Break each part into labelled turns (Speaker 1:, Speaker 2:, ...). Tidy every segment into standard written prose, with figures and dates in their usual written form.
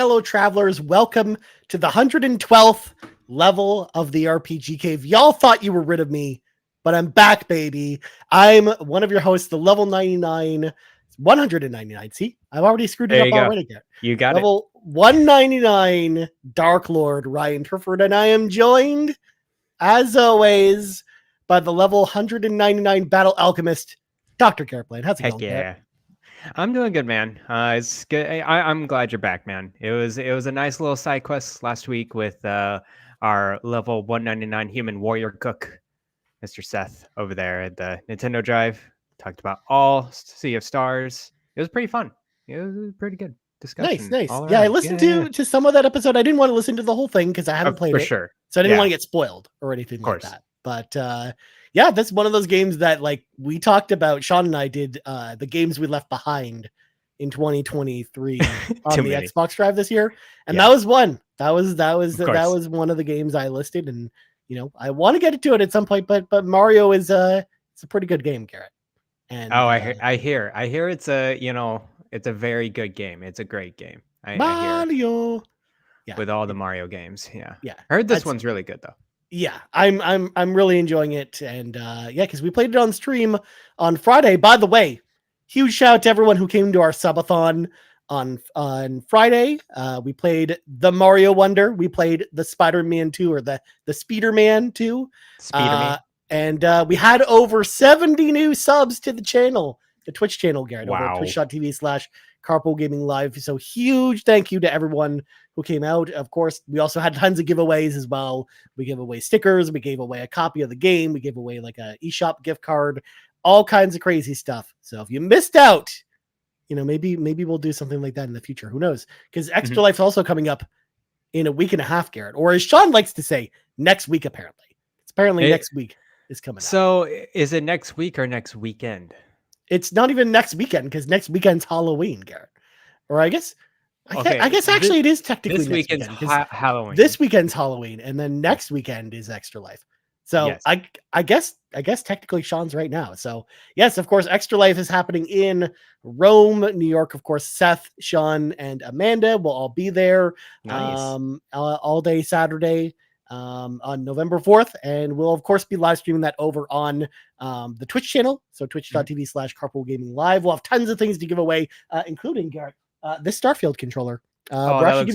Speaker 1: fellow travelers. Welcome to the 112th level of the RPG Cave. Y'all thought you were rid of me, but I'm back, baby. I'm one of your hosts, the level 199. See, I've already screwed it up already. Again.
Speaker 2: You got
Speaker 1: level 199 Dark Lord Ryan Turford, and I am joined, as always, by the level 199 Battle Alchemist, Dr. Garrett. How's it going?
Speaker 2: Yeah. Garrett? I'm doing good, man. It's good. I'm glad you're back, man. It was a nice little side quest last week with our level 199 human warrior cook, Mr. Seth, over there at the Nintendo Drive. Talked about all Sea of Stars. It was pretty fun. It was pretty good discussion.
Speaker 1: Nice. Yeah, I listened to some of that episode. I didn't want to listen to the whole thing because I haven't played it. For
Speaker 2: sure.
Speaker 1: So I didn't want to get spoiled or anything like that. But yeah, that's one of those games that like we talked about. Sean and I did the games we left behind in 2023 on the Xbox Drive this year, and that was one. That was one of the games I listed, and you know I want to get into it at some point. But Mario is it's a pretty good game, Garrett. And
Speaker 2: I hear it's it's a very good game. It's a great game.
Speaker 1: Mario.
Speaker 2: With all the Mario games. Yeah.
Speaker 1: I
Speaker 2: heard this one's really good though.
Speaker 1: Yeah, I'm really enjoying it, and because we played it on stream on Friday. By the way, huge shout out to everyone who came to our subathon on Friday. We played the Mario Wonder, we played the Spider-Man 2 or the Speederman 2, and we had over 70 new subs to the channel, the Twitch channel, Garrett, over at twitch.tv/Carpool Gaming Live. So huge thank you to everyone who came out. Of course, we also had tons of giveaways as well. We gave away stickers, we gave away a copy of the game, we gave away like a eShop gift card, all kinds of crazy stuff. So if you missed out, maybe we'll do something like that in the future. Who knows? Because Extra Life's also coming up in a week and a half, Garrett. Or as Sean likes to say, next week apparently. It's apparently next week is coming up.
Speaker 2: So is it next week or next weekend?
Speaker 1: It's not even next weekend because next weekend's Halloween, Garrett. Or I guess actually it is technically
Speaker 2: this weekend's Halloween.
Speaker 1: This weekend's Halloween, and then next weekend is Extra Life. So yes. I guess technically Sean's right now. So yes, of course, Extra Life is happening in Rome, New York. Of course, Seth, Sean, and Amanda will all be there.
Speaker 2: Nice.
Speaker 1: All day Saturday on November 4th, and we'll of course be live streaming that over on the Twitch channel. So twitch.tv/Carpool Gaming Live. We'll have tons of things to give away, including Garrett. This Starfield controller. We're actually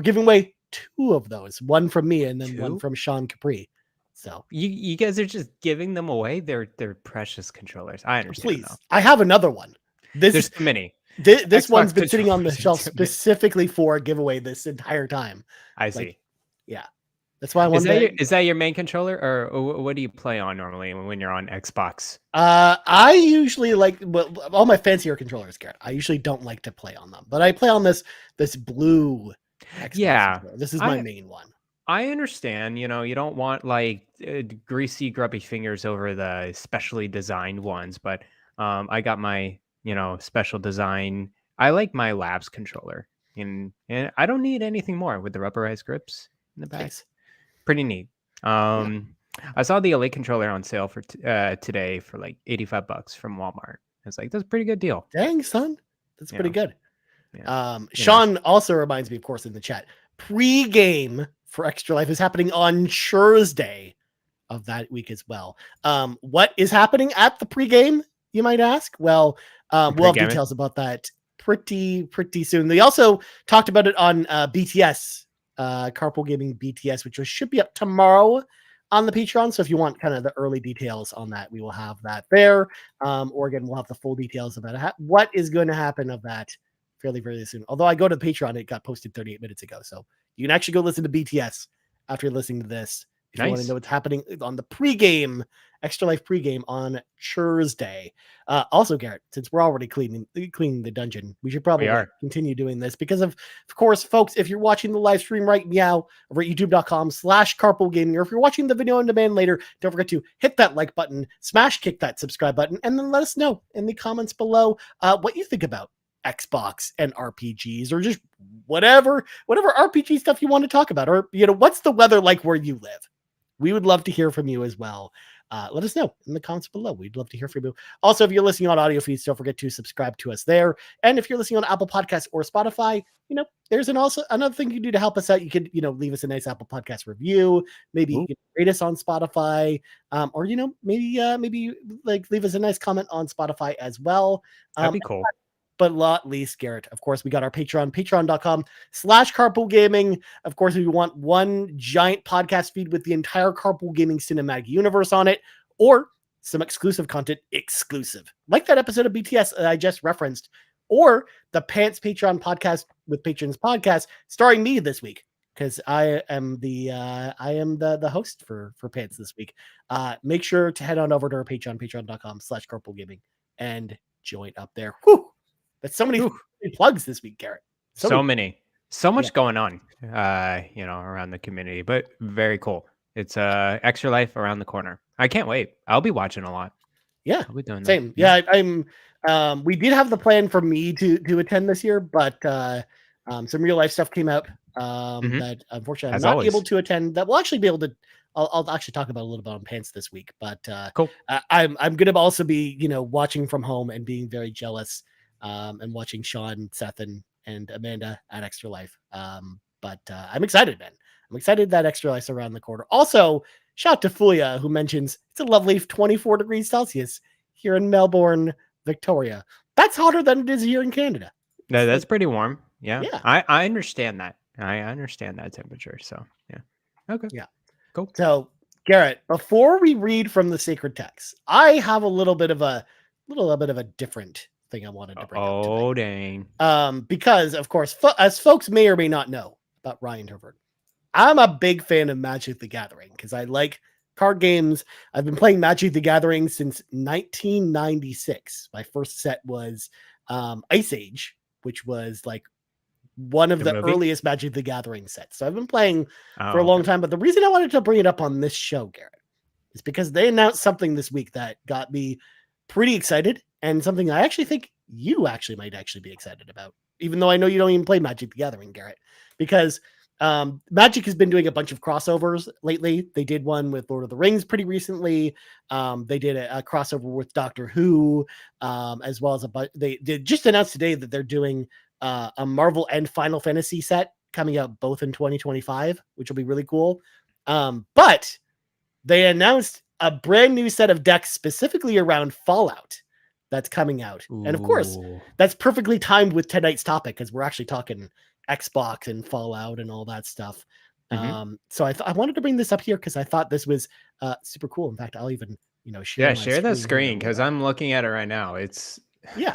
Speaker 1: giving away 2 of those. One from me and then 1 from Sean Capri. So
Speaker 2: you guys are just giving them away. They're precious controllers. I understand.
Speaker 1: Please, I have another one.
Speaker 2: There's too many.
Speaker 1: This one's been sitting on the shelf specifically for a giveaway this entire time.
Speaker 2: I see.
Speaker 1: Yeah. That's why I wanted.
Speaker 2: Is that your main controller, or what do you play on normally when you're on Xbox?
Speaker 1: I usually all my fancier controllers, Garrett. I usually don't like to play on them, but I play on this blue Xbox controller. This is my main one.
Speaker 2: I understand. You don't want greasy, grubby fingers over the specially designed ones, but I got my special design. I like my Labs controller, and I don't need anything more with the rubberized grips in the back. Nice. Pretty neat. I saw the Elite controller on sale for today for like $85 from Walmart. It's like, that's a pretty good deal.
Speaker 1: Dang, son. That's pretty good. Yeah. Sean also reminds me, of course, in the chat, pre-game for Extra Life is happening on Thursday of that week as well. What is happening at the pre-game, you might ask? Well, we'll have details about that pretty soon. They also talked about it on BTS, Carpool Gaming BTS, which should be up tomorrow on the Patreon. So if you want kind of the early details on that, we will have that there. Or again, we'll have the full details about what is going to happen of that fairly, very soon. Although I go to the Patreon, it got posted 38 minutes ago. So you can actually go listen to BTS after listening to this. If you want to know what's happening on the pregame, Extra Life pregame on Thursday. Also, Garrett, since we're already cleaning the dungeon, we should probably continue doing this because of course, folks, if you're watching the live stream right now over at youtube.com/Carpool Gaming, or if you're watching the video on demand later, don't forget to hit that like button, kick that subscribe button, and then let us know in the comments below what you think about Xbox and RPGs, or just whatever RPG stuff you want to talk about, or what's the weather like where you live. We would love to hear from you as well. let us know in the comments below. We'd love to hear from you. Also, if you're listening on audio feeds, don't forget to subscribe to us there. And if you're listening on Apple Podcasts or Spotify, there's another thing you can do to help us out. You could, leave us a nice Apple Podcast review. Maybe you can rate us on Spotify, or maybe like leave us a nice comment on Spotify as well.
Speaker 2: That'd be cool.
Speaker 1: But not least, Garrett, of course, we got our Patreon, patreon.com/Carpool Gaming. Of course, if you want one giant podcast feed with the entire Carpool Gaming cinematic universe on it, or some exclusive content, like that episode of BTS that I just referenced, or the Pants Patreon podcast with Patrons podcast starring me this week, because I am the host for Pants this week. Make sure to head on over to our Patreon, patreon.com/Carpool Gaming, and join up there. Whew! That's so many plugs this week, Garrett.
Speaker 2: So much going on, around the community, but very cool. It's Extra Life around the corner. I can't wait. I'll be watching a lot.
Speaker 1: Yeah,
Speaker 2: I'll be doing
Speaker 1: same.
Speaker 2: That.
Speaker 1: Yeah, I'm. We did have the plan for me to attend this year, but some real life stuff came out that unfortunately I'm not able to attend. That we'll actually be able to. I'll actually talk about a little bit on Pants this week, but
Speaker 2: cool.
Speaker 1: I'm going to also be watching from home and being very jealous. And watching Sean, Seth, and Amanda at Extra Life. But I'm excited, man. I'm excited that Extra Life's around the corner. Also, shout out to Fulia, who mentions it's a lovely 24 degrees Celsius here in Melbourne, Victoria. That's hotter than it is here in Canada.
Speaker 2: No, that's pretty warm. Yeah. I understand that. I understand that temperature. So, yeah. Okay.
Speaker 1: Yeah.
Speaker 2: Cool.
Speaker 1: So, Garrett, before we read from the sacred text, I have a little bit of a different thing I wanted to bring up tonight.
Speaker 2: Dang.
Speaker 1: Because of course, as folks may or may not know about Ryan Turford, I'm a big fan of Magic the Gathering because I like card games. I've been playing Magic the Gathering since 1996. My first set was Ice Age, which was like one of the earliest Magic the Gathering sets. So I've been playing for a long time. But the reason I wanted to bring it up on this show, Garrett, is because they announced something this week that got me pretty excited, and something I actually think you might be excited about, even though I know you don't even play Magic the Gathering, Garrett, because Magic has been doing a bunch of crossovers lately. They did one with Lord of the Rings pretty recently. They did a crossover with Doctor Who, as well as they just announced today that they're doing a Marvel and Final Fantasy set coming out both in 2025, which will be really cool. But they announced a brand new set of decks specifically around Fallout that's coming out. Ooh. And of course, that's perfectly timed with tonight's topic because we're actually talking Xbox and Fallout and all that stuff. Mm-hmm. So I wanted to bring this up here because I thought this was super cool. In fact, I'll even share
Speaker 2: the screen because I'm looking at it right now. It's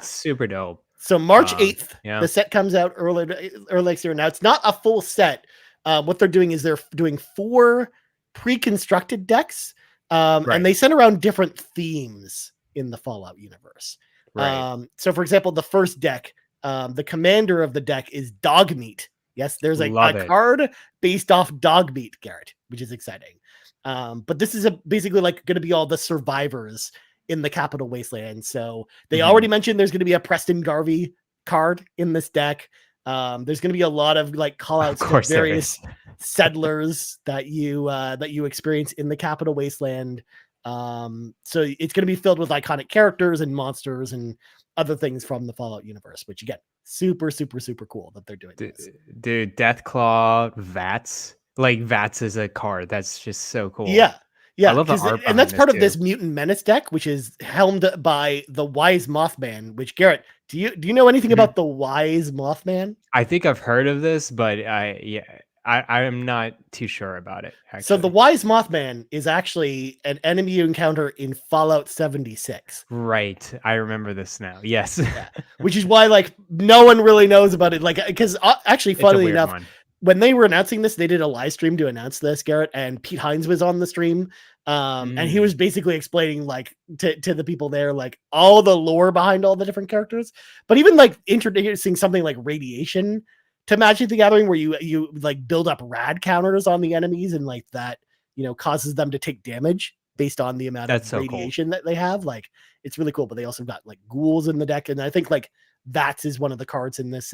Speaker 2: super dope.
Speaker 1: So March 8th, the set comes out early next year. Now it's not a full set. What they're doing is they're doing 4 pre-constructed decks, and they send around different themes in the Fallout universe. Right. So for example, the first deck, the commander of the deck is Dogmeat. Yes, there's a card based off Dogmeat, Garrett, which is exciting. But this is basically like going to be all the survivors in the Capital Wasteland. So they already mentioned there's going to be a Preston Garvey card in this deck. There's going to be a lot of like call outs to various settlers that you experience in the Capital Wasteland. So it's going to be filled with iconic characters and monsters and other things from the Fallout universe, which again, super, super, super cool that they're doing this.
Speaker 2: Dude, Deathclaw, Vats. Like Vats is a card. That's just so cool.
Speaker 1: Yeah. Yeah.
Speaker 2: I love the art
Speaker 1: and that's part of this Mutant Menace deck, which is helmed by the Wise Mothman, which Garrett, do you know anything about the Wise Mothman?
Speaker 2: I think I've heard of this, but I'm not too sure about it. Actually.
Speaker 1: So the Wise Mothman is actually an enemy you encounter in Fallout 76.
Speaker 2: Right. I remember this now. Yes.
Speaker 1: Which is why no one really knows about it. Because actually, funnily enough, when they were announcing this, they did a live stream to announce this, Garrett, and Pete Hines was on the stream. And he was basically explaining to the people there, all the lore behind all the different characters, but even introducing something like radiation to Magic the Gathering, where you build up rad counters on the enemies and that, causes them to take damage based on the amount of radiation that they have. It's really cool, but they also got ghouls in the deck. And I think Vats is one of the cards in this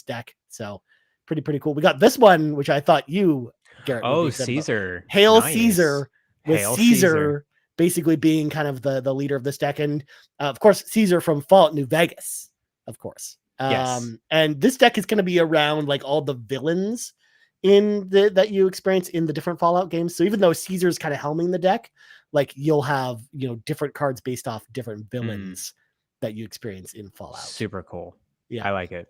Speaker 1: deck. So pretty cool. We got this one, which I thought you, Garrett.
Speaker 2: Oh, Caesar.
Speaker 1: Hail Caesar. with
Speaker 2: Hail
Speaker 1: Caesar basically being kind of the leader of this deck. And of course, Caesar from Fallout New Vegas, of course.
Speaker 2: Yes.
Speaker 1: And this deck is going to be around like all the villains that you experience in the different Fallout games. So even though Caesar's kind of helming the deck, like you'll have, different cards based off different villains that you experience in Fallout.
Speaker 2: Super cool.
Speaker 1: Yeah.
Speaker 2: I like it.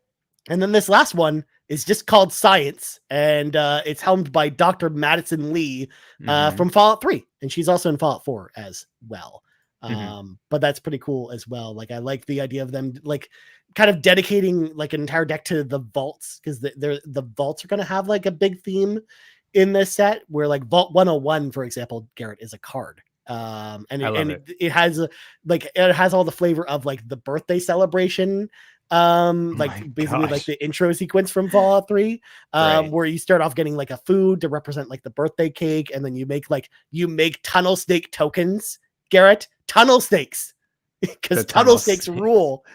Speaker 1: And then this last one is just called Science, and it's helmed by Dr. Madison Lee from Fallout 3, and she's also in Fallout 4 as well. But that's pretty cool as well. Like I like the idea of them like kind of dedicating like an entire deck to the vaults, because the vaults are going to have like a big theme in this set, where like Vault 101, for example, Garrett, is a card. And it has all the flavor of like the birthday celebration, like basically like the intro sequence from Fallout 3, where you start off getting like a food to represent like the birthday cake, and then you make tunnel snake tokens, Garrett, tunnel snakes, because tunnel snakes rule.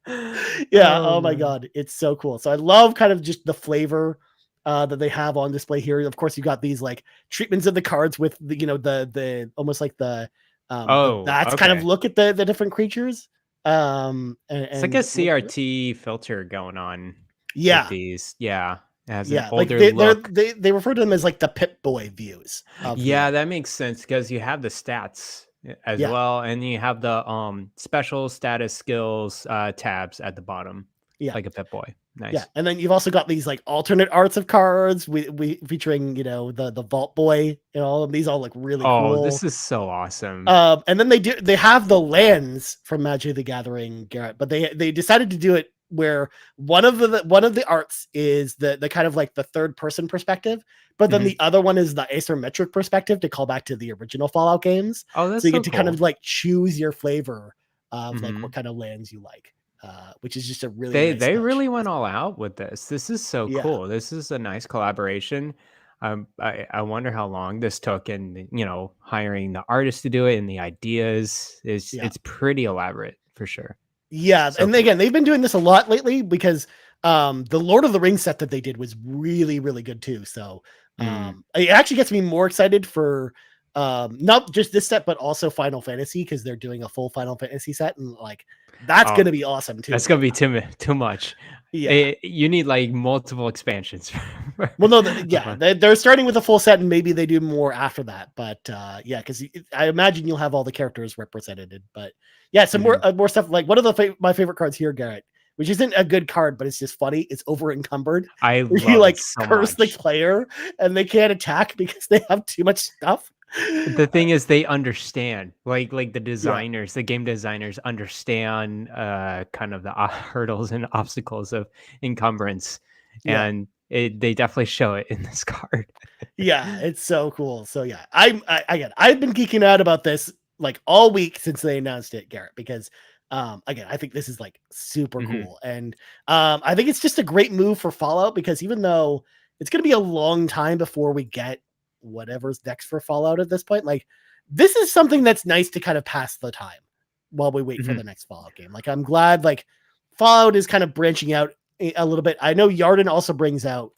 Speaker 1: Oh my god, it's so cool. So I love kind of just the flavor that they have on display here. Of course, you got these like treatments of the cards with the almost like the kind of look at the different creatures.
Speaker 2: It's like a CRT filter going on.
Speaker 1: Yeah.
Speaker 2: With these. Yeah. It has
Speaker 1: an
Speaker 2: older
Speaker 1: look.
Speaker 2: look.
Speaker 1: They refer to them as like the Pip-Boy views.
Speaker 2: That makes sense, because you have the stats as well, and you have the special status skills tabs at the bottom. Yeah. Like a Pip-Boy. Nice.
Speaker 1: Yeah. And then you've also got these like alternate arts of cards we featuring, the Vault Boy, and all of these all look really cool.
Speaker 2: Oh, this is so awesome.
Speaker 1: And then they have the lands from Magic the Gathering, Garrett, but they decided to do it where one of the arts is the kind of like the third person perspective, but then the other one is the asymmetric perspective, to call back to the original Fallout games.
Speaker 2: Oh, that's
Speaker 1: so you get
Speaker 2: so
Speaker 1: to
Speaker 2: cool.
Speaker 1: kind of like choose your flavor of like what kind of lands you like. Which is just a really
Speaker 2: they really went all out with this. This is so cool. This is a nice collaboration. I wonder how long this took, and hiring the artists to do it, and the ideas it's pretty elaborate for sure.
Speaker 1: Yeah, so, and again, they've been doing this a lot lately, because the Lord of the Rings set that they did was really, really good too. So it actually gets me more excited for not just this set, but also Final Fantasy, because they're doing a full Final Fantasy set, and like that's gonna be awesome too.
Speaker 2: That's gonna be too much. Yeah, you need like multiple expansions.
Speaker 1: Well, no, they're starting with a full set, and maybe they do more after that. But because I imagine you'll have all the characters represented. But some more stuff. Like one of my favorite cards here, Garrett, which isn't a good card, but it's just funny. It's Over Encumbered.
Speaker 2: I love
Speaker 1: you like
Speaker 2: it so
Speaker 1: curse
Speaker 2: much.
Speaker 1: the player, and they can't attack because they have too much stuff.
Speaker 2: The thing is, they understand, like the designers, the game designers understand kind of the hurdles and obstacles of encumbrance, and they definitely show it in this card.
Speaker 1: It's so cool. So I've been geeking out about this like all week since they announced it, Garrett, because again, I think this is like super cool, and I think it's just a great move for Fallout, because even though it's going to be a long time before we get whatever's next for Fallout at this point, like this is something that's nice to kind of pass the time while we wait for the next Fallout game. Like I'm glad like Fallout is kind of branching out a little bit. I know Yarden also brings up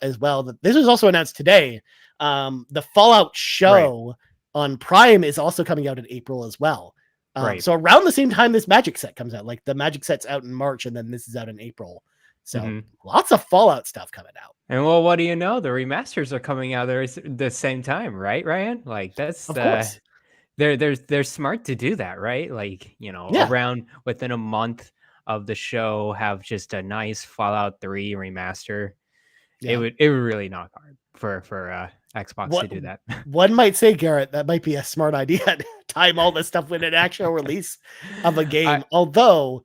Speaker 1: as well that this was also announced today. The Fallout show on Prime is also coming out in April as well. So around the same time this Magic set comes out, like the Magic set's out in March, and then this is out in April. So lots of Fallout stuff coming out.
Speaker 2: And well, what do you know? The remasters are coming out there the same time, right, Ryan? Like that's
Speaker 1: of course.
Speaker 2: They're smart to do that, right? Like around within a month of the show, have just a nice Fallout 3 remaster. It would really knock hard for Xbox to do that.
Speaker 1: One might say, Garrett, that might be a smart idea to time all this stuff with an actual release of a game. Although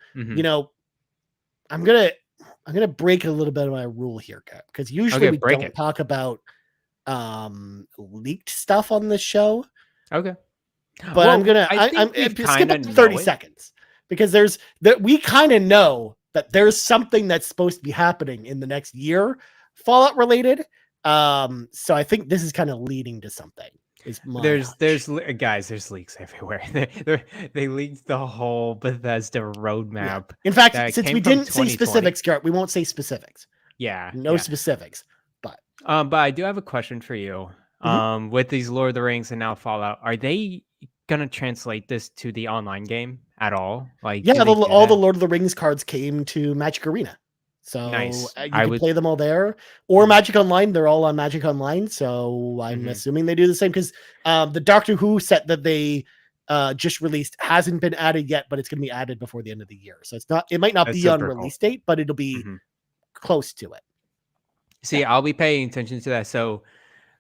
Speaker 1: I'm gonna break a little bit of my rule here, because usually we don't talk about leaked stuff on this show.
Speaker 2: Okay,
Speaker 1: but I'm skip it 30 seconds, because we kind of know that there's something that's supposed to be happening in the next year, Fallout related. So I think this is kind of leading to something.
Speaker 2: There's leaks everywhere. They leaked the whole Bethesda roadmap.
Speaker 1: In fact, since we didn't say specifics, Garrett, we won't say specifics.
Speaker 2: Yeah,
Speaker 1: no specifics. But
Speaker 2: I do have a question for you. With these Lord of the Rings and now Fallout, are they gonna translate this to the online game at all? Like,
Speaker 1: Yeah,
Speaker 2: do they do
Speaker 1: all the
Speaker 2: that?
Speaker 1: Lord of the Rings cards came to Magic Arena. So
Speaker 2: Nice.
Speaker 1: you can play them all there, or Magic Online. They're all on Magic Online. So I'm assuming they do the same, because the Doctor Who set that they just released hasn't been added yet, but it's going to be added before the end of the year. So it might not
Speaker 2: That's
Speaker 1: be on
Speaker 2: super
Speaker 1: release
Speaker 2: cool.
Speaker 1: date, but it'll be close to it.
Speaker 2: See, I'll be paying attention to that. So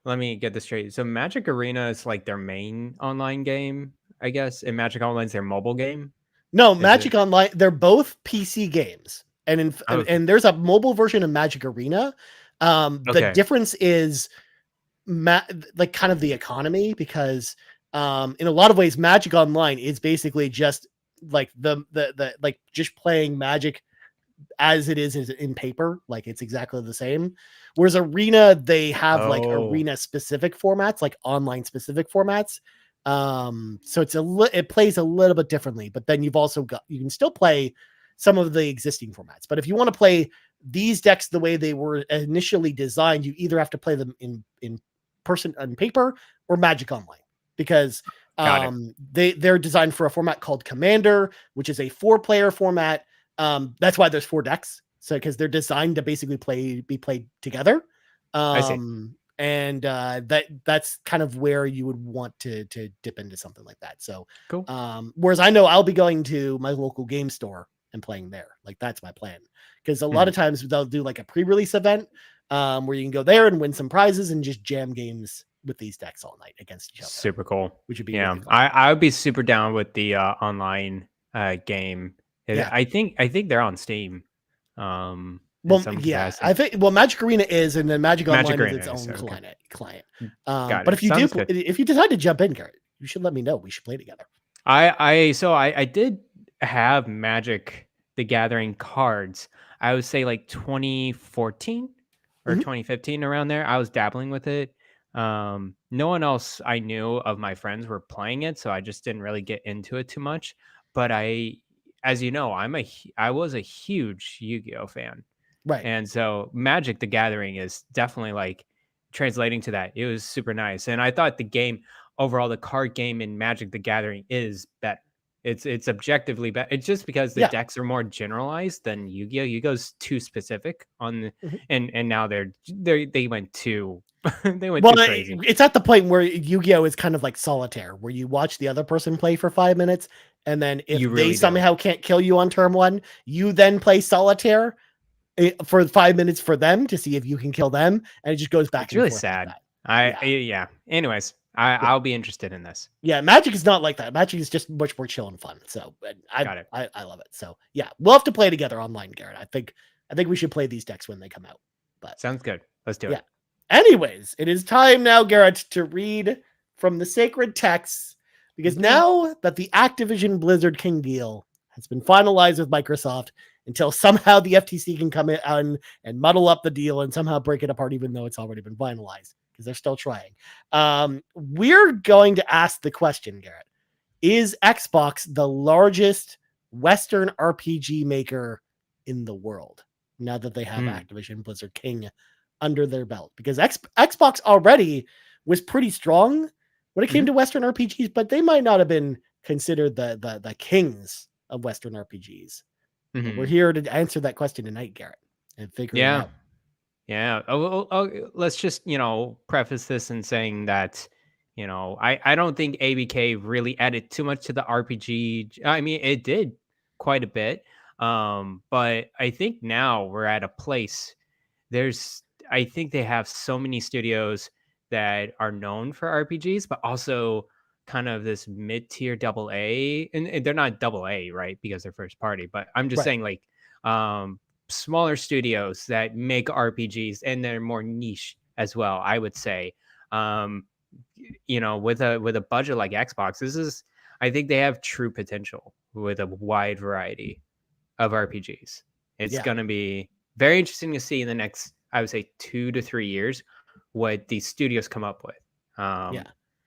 Speaker 2: let me get this straight. So Magic Arena is like their main online game, I guess, and Magic Online is their mobile game.
Speaker 1: No,
Speaker 2: Is
Speaker 1: Magic
Speaker 2: it?
Speaker 1: Online, they're both PC games. And
Speaker 2: Okay.
Speaker 1: and there's a mobile version of Magic Arena. The
Speaker 2: Okay.
Speaker 1: difference is like kind of the economy, because in a lot of ways Magic Online is basically just like the like just playing Magic as it is in paper. Like it's exactly the same. Whereas Arena, they have like Arena specific formats, like online specific formats. So it plays a little bit differently, but then you can still play some of the existing formats. But if you want to play these decks the way they were initially designed, you either have to play them in person on paper or Magic Online, because they're designed for a format called Commander, which is a 4-player format. That's why there's 4 decks. So because they're designed to basically be played together.
Speaker 2: I see.
Speaker 1: And that's kind of where you would want to dip into something like that. So
Speaker 2: Cool.
Speaker 1: Whereas I know I'll be going to my local game store and playing there. Like that's my plan. Because a lot of times they'll do like a pre-release event where you can go there and win some prizes and just jam games with these decks all night against each other.
Speaker 2: Super cool.
Speaker 1: Which would be
Speaker 2: really
Speaker 1: fun.
Speaker 2: I would be super down with the online game.
Speaker 1: Yeah.
Speaker 2: I think they're on Steam.
Speaker 1: Well, yeah, I think Magic Arena is, and then Magic Online is its own client. But if you decide to jump in, Garrett, you should let me know. We should play together.
Speaker 2: I did have Magic the Gathering cards. I would say like 2014 or 2015, around there. I was dabbling with it. No one else I knew of my friends were playing it, so I just didn't really get into it too much. But as you know, I was a huge Yu-Gi-Oh fan.
Speaker 1: Right.
Speaker 2: And so Magic the Gathering is definitely like translating to that. It was super nice. And I thought the game overall, the card game in Magic the Gathering is better. It's objectively better. It's just because the decks are more generalized than Yu-Gi-Oh. Yu-Gi-Oh's too specific on and now they went too too crazy.
Speaker 1: It's at the point where Yu-Gi-Oh is kind of like solitaire, where you watch the other person play for 5 minutes, and then if they somehow can't kill you on turn 1, you then play solitaire for 5 minutes for them to see if you can kill them, and it just goes back.
Speaker 2: It's really sad. Anyways, I'll be interested in this.
Speaker 1: Yeah, Magic is not like that. Magic is just much more chill and fun. So I love it. So yeah, we'll have to play together online, Garrett. I think we should play these decks when they come out. But
Speaker 2: sounds good. Let's do it.
Speaker 1: Anyways, it is time now, Garrett, to read from the sacred texts, because now that the Activision Blizzard King deal has been finalized with Microsoft, until somehow the FTC can come in and muddle up the deal and somehow break it apart, even though it's already been finalized, because they're still trying. We're going to ask the question, Garrett, is Xbox the largest Western RPG maker in the world now that they have Activision Blizzard King under their belt? Because Xbox already was pretty strong when it came to Western RPGs, but they might not have been considered the kings of Western RPGs. We're here to answer that question tonight, Garrett, and figure it out.
Speaker 2: Yeah. Let's just, preface this in saying that, I don't think ABK really added too much to the RPG. I mean, it did quite a bit. But I think now we're at a place I think they have so many studios that are known for RPGs, but also kind of this mid-tier AA, and they're not AA, right? Because they're first party, but I'm just saying like, smaller studios that make RPGs, and they're more niche as well, I would say. With a budget like Xbox, I think they have true potential with a wide variety of RPGs. It's going to be very interesting to see in the next, I would say, 2 to 3 years, what these studios come up with.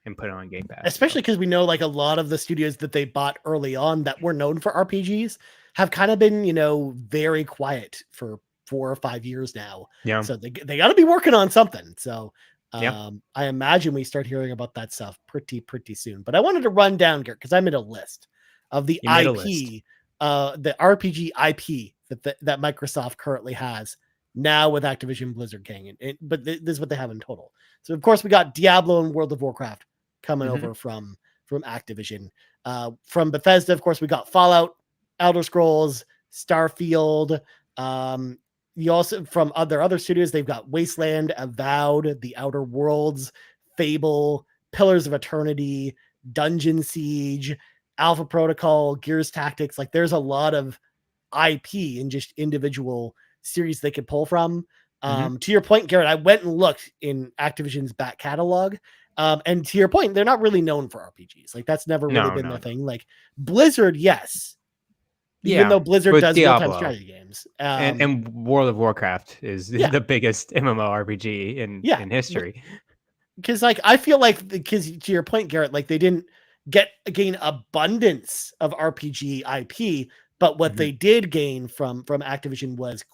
Speaker 2: And put it on Game Pass.
Speaker 1: Especially because we know like a lot of the studios that they bought early on that were known for RPGs have kind of been, very quiet for 4 or 5 years now. Yeah. So they got to be working on something. So I imagine we start hearing about that stuff pretty soon. But I wanted to run down, Garrett, because I made a list of the IP, the RPG IP that Microsoft currently has now with Activision Blizzard King. But this is what they have in total. So, of course, we got Diablo and World of Warcraft coming over from Activision. From Bethesda, of course, we got Fallout, Elder Scrolls, Starfield. You also, from other studios, they've got Wasteland, Avowed, The Outer Worlds, Fable, Pillars of Eternity, Dungeon Siege, Alpha Protocol, Gears Tactics. Like, there's a lot of IP in just individual series they could pull from. To your point, Garrett, I went and looked in Activision's back catalog. And to your point, they're not really known for RPGs. Like, that's never really been their thing. Like, Blizzard, yes. Even though Blizzard does real-time strategy games.
Speaker 2: And World of Warcraft is the biggest MMORPG in history.
Speaker 1: Because, like, I feel like, because to your point, Garrett, like, they didn't gain abundance of RPG IP, but what they did gain from Activision was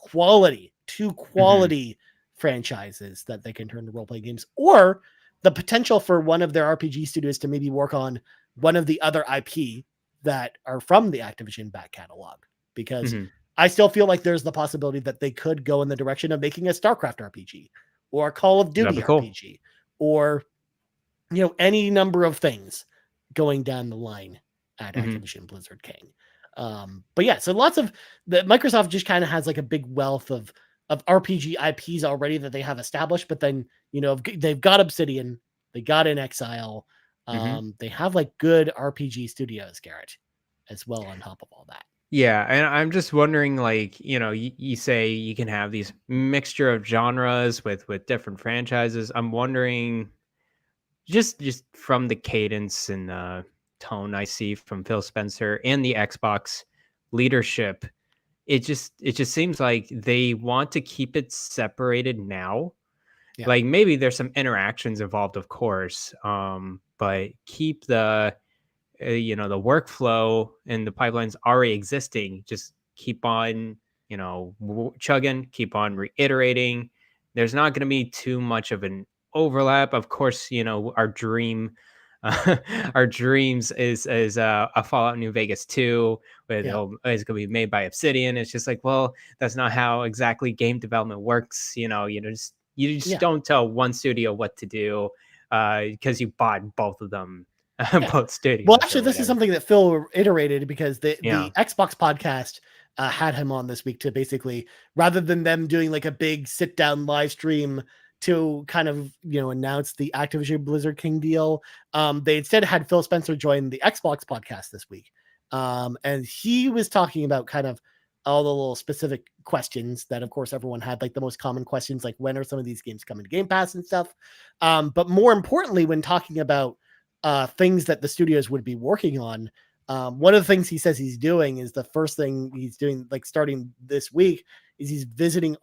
Speaker 1: two quality franchises that they can turn to role-playing games, or the potential for one of their RPG studios to maybe work on one of the other IP that are from the Activision back catalog, because I still feel like there's the possibility that they could go in the direction of making a StarCraft RPG or a Call of Duty RPG or, any number of things going down the line at Activision Blizzard King. But yeah, so lots of Microsoft just kind of has like a big wealth of RPG IPs already that they have established, but then, they've got Obsidian, they got In Exile. They have like good RPG studios, Garrett, as well on top of all that.
Speaker 2: Yeah, and I'm just wondering, like, you say you can have these mixture of genres with different franchises. I'm wondering, just from the cadence and tone I see from Phil Spencer and the Xbox leadership, it just seems like they want to keep it separated now. Yeah. Like, maybe there's some interactions involved, of course, but keep the the workflow and the pipelines already existing. Just keep on chugging, keep on reiterating. There's not going to be too much of an overlap. Of course, our dreams is a Fallout New Vegas 2 with it's going to be made by Obsidian. It's just like, well, that's not how exactly game development works. You just don't tell one studio what to do because you bought both of them, both studios.
Speaker 1: Well, actually, this is something that Phil iterated, because the Xbox podcast had him on this week to basically, rather than them doing like a big sit down live stream to kind of, announce the Activision Blizzard King deal, they instead had Phil Spencer join the Xbox podcast this week. And he was talking about kind of all the little specific questions that, of course, everyone had, like the most common questions, like when are some of these games coming to Game Pass and stuff. But more importantly, when talking about things that the studios would be working on, one of the things he says he's doing is the first thing he's doing, like starting this week, is he's visiting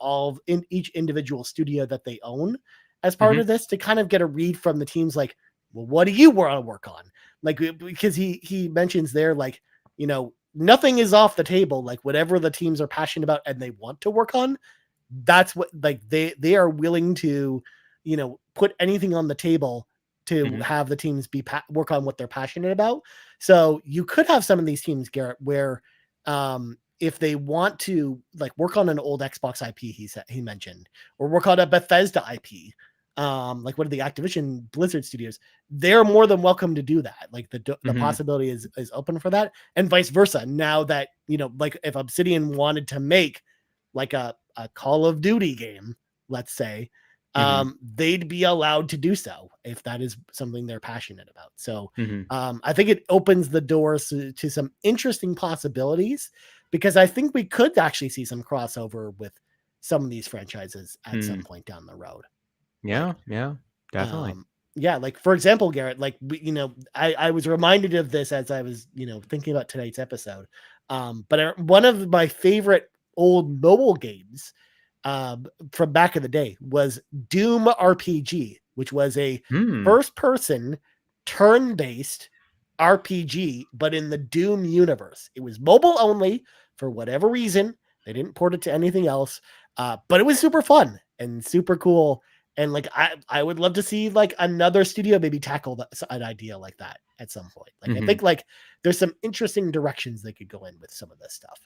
Speaker 1: each individual studio that they own as part of this, to kind of get a read from the teams, like, well, what do you want to work on? Like, because he mentions there, like, nothing is off the table. Like, whatever the teams are passionate about and they want to work on, that's what, like, they are willing to, put anything on the table to have the teams work on what they're passionate about. So you could have some of these teams, Garrett, where if they want to, like, work on an old Xbox IP, he mentioned, or work on a Bethesda IP, like one of the Activision Blizzard studios, they're more than welcome to do that. Like, the possibility is open for that, and vice versa. Now that, like, if Obsidian wanted to make like a Call of Duty game, let's say, they'd be allowed to do so if that is something they're passionate about. So I think it opens the doors to some interesting possibilities, because I think we could actually see some crossover with some of these franchises at some point down the road.
Speaker 2: Yeah, definitely.
Speaker 1: Like, for example, Garrett, like, I was reminded of this as I was, thinking about tonight's episode. But one of my favorite old mobile games from back in the day was Doom RPG, which was a first-person turn-based RPG, but in the Doom universe. It was mobile only for whatever reason. They didn't port it to anything else, but it was super fun and super cool. And like I would love to see like another studio maybe tackle an idea like that at some point. Like I think like there's some interesting directions they could go in with some of this stuff.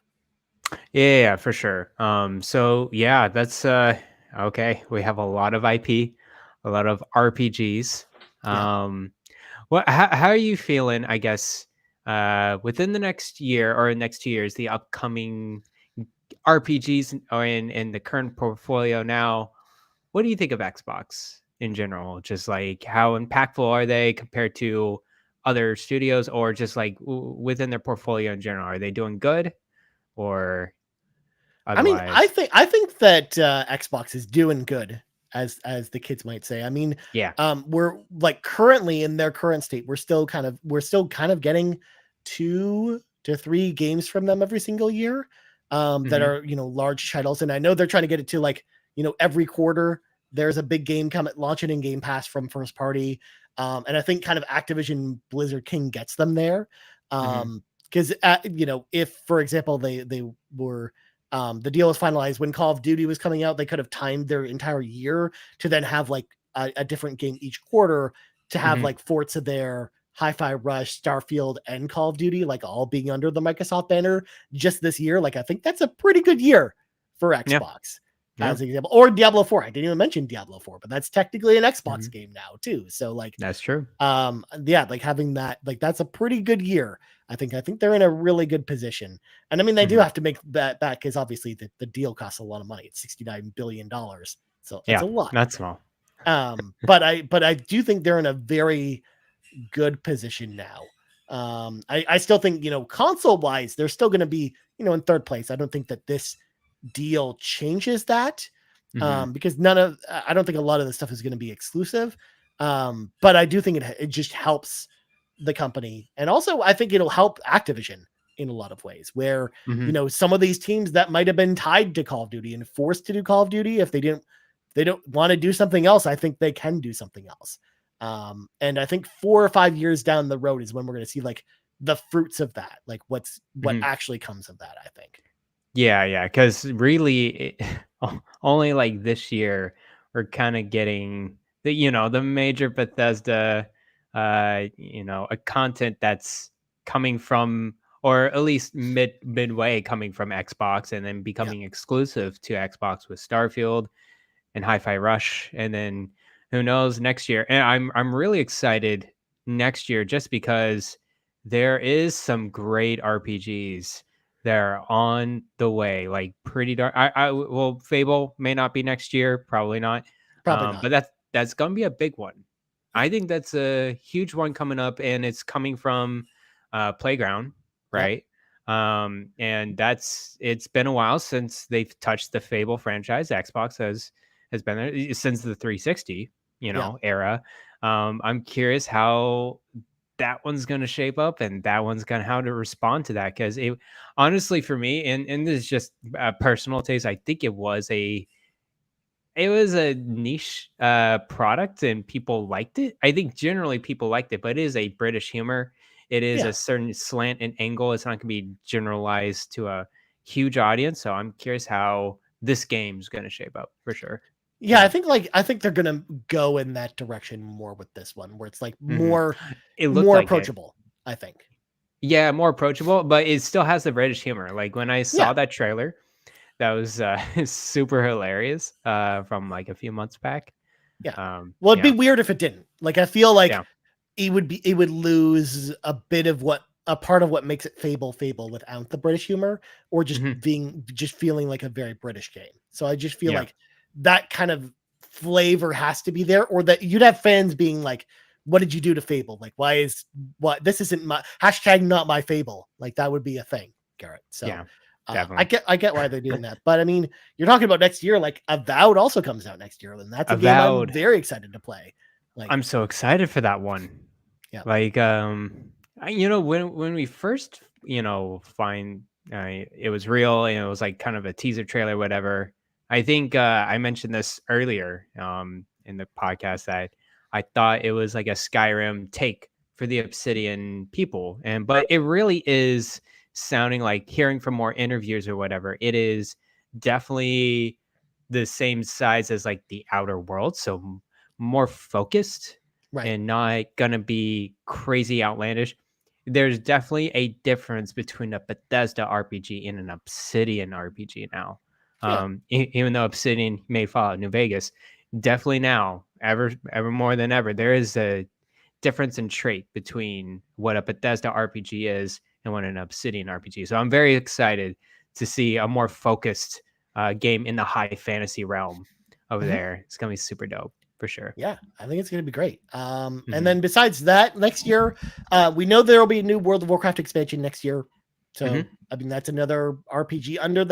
Speaker 2: Yeah, for sure. So yeah, that's okay. We have a lot of IP, a lot of RPGs. How are you feeling, I guess, within the next year or next 2 years, the upcoming RPGs or in the current portfolio now? What do you think of Xbox in general? Just like how impactful are they compared to other studios, or just like within their portfolio in general? Are they doing good or
Speaker 1: I mean,
Speaker 2: otherwise?
Speaker 1: I think that Xbox is doing good, as the kids might say. I mean,
Speaker 2: Yeah.
Speaker 1: we're like currently in their current state, we're still kind of getting 2 to 3 games from them every single year, that are large titles, and I know they're trying to get it to like every quarter there's a big game launching in Game Pass from first party, and I think kind of Activision Blizzard King gets them there, because if for example they were the deal was finalized when Call of Duty was coming out, they could have timed their entire year to then have like a different game each quarter, to have like Forza there, Hi-Fi Rush, Starfield, and Call of Duty like all being under the Microsoft banner just this year. Like I think that's a pretty good year for Xbox. As an example, or Diablo 4. I didn't even mention Diablo 4, but that's technically an Xbox game now too. So like
Speaker 2: that's true.
Speaker 1: Like having that, like that's a pretty good year. I think they're in a really good position. And I mean, they do have to make that back because obviously the deal costs a lot of money. It's $69 billion. So it's a lot.
Speaker 2: Not small.
Speaker 1: But I do think they're in a very good position now. I still think, console wise, they're still going to be, in third place. I don't think that this deal changes that, because I don't think a lot of the stuff is going to be exclusive. But I do think it just helps the company. And also I think it'll help Activision in a lot of ways where, some of these teams that might've been tied to Call of Duty and forced to do Call of Duty, if they don't want to do something else, I think they can do something else. And I think 4 or 5 years down the road is when we're going to see like the fruits of that, like what actually comes of that, I think.
Speaker 2: Yeah. Cause really only like this year we're kind of getting the major Bethesda, a content that's coming from, or at least midway coming from Xbox and then becoming exclusive to Xbox with Starfield and Hi-Fi Rush. And then who knows next year. And I'm really excited next year just because there is some great RPGs that are on the way, like pretty dark. Well, Fable may not be next year, probably not. But that's gonna be a big one. I think that's a huge one coming up, and it's coming from Playground, right? And it's been a while since they've touched the Fable franchise. Xbox has been there since the 360, era. I'm curious how that one's going to shape up, and that one's going to how to respond to that, because it honestly for me, and this is just a personal taste, I think it was a niche product and people liked it. I think generally people liked it, but it is a British humor. It is a certain slant and angle. It's not going to be generalized to a huge audience. So I'm curious how this game's going to shape up for sure.
Speaker 1: Yeah, I think they're gonna go in that direction more with this one, where it's like more approachable. I think.
Speaker 2: Yeah, more approachable, but it still has the British humor. Like when I saw that trailer, that was super hilarious from like a few months back.
Speaker 1: Yeah. Well, it'd be weird if it didn't. Like I feel like it would lose a part of what makes it Fable without the British humor, or just feeling like a very British game. So I just feel like that kind of flavor has to be there, or that you'd have fans being like, what did you do to Fable? Like, this isn't my # not my Fable. Like that would be a thing, Garrett. So I get why they're doing that. But I mean, you're talking about next year, like Avowed also comes out next year, and that's a game I'm very excited to play. Like
Speaker 2: I'm so excited for that one. Yeah. Like when we first, find it was real and it was like kind of a teaser trailer, whatever. I think I mentioned this earlier in the podcast that I thought it was like a Skyrim take for the Obsidian people, but it really is sounding like, hearing from more interviews or whatever, it is definitely the same size as like the Outer Worlds, so more focused and not gonna be crazy outlandish. There's definitely a difference between a Bethesda RPG and an Obsidian RPG now. Even though Obsidian made Fallout New Vegas, definitely now, ever more than ever, there is a difference in trait between what a Bethesda RPG is and what an Obsidian RPG. So I'm very excited to see a more focused game in the high fantasy realm over there. It's gonna be super dope for sure.
Speaker 1: Yeah, I think it's gonna be great. And then besides that, next year, we know there will be a new World of Warcraft expansion next year. So I mean, that's another RPG under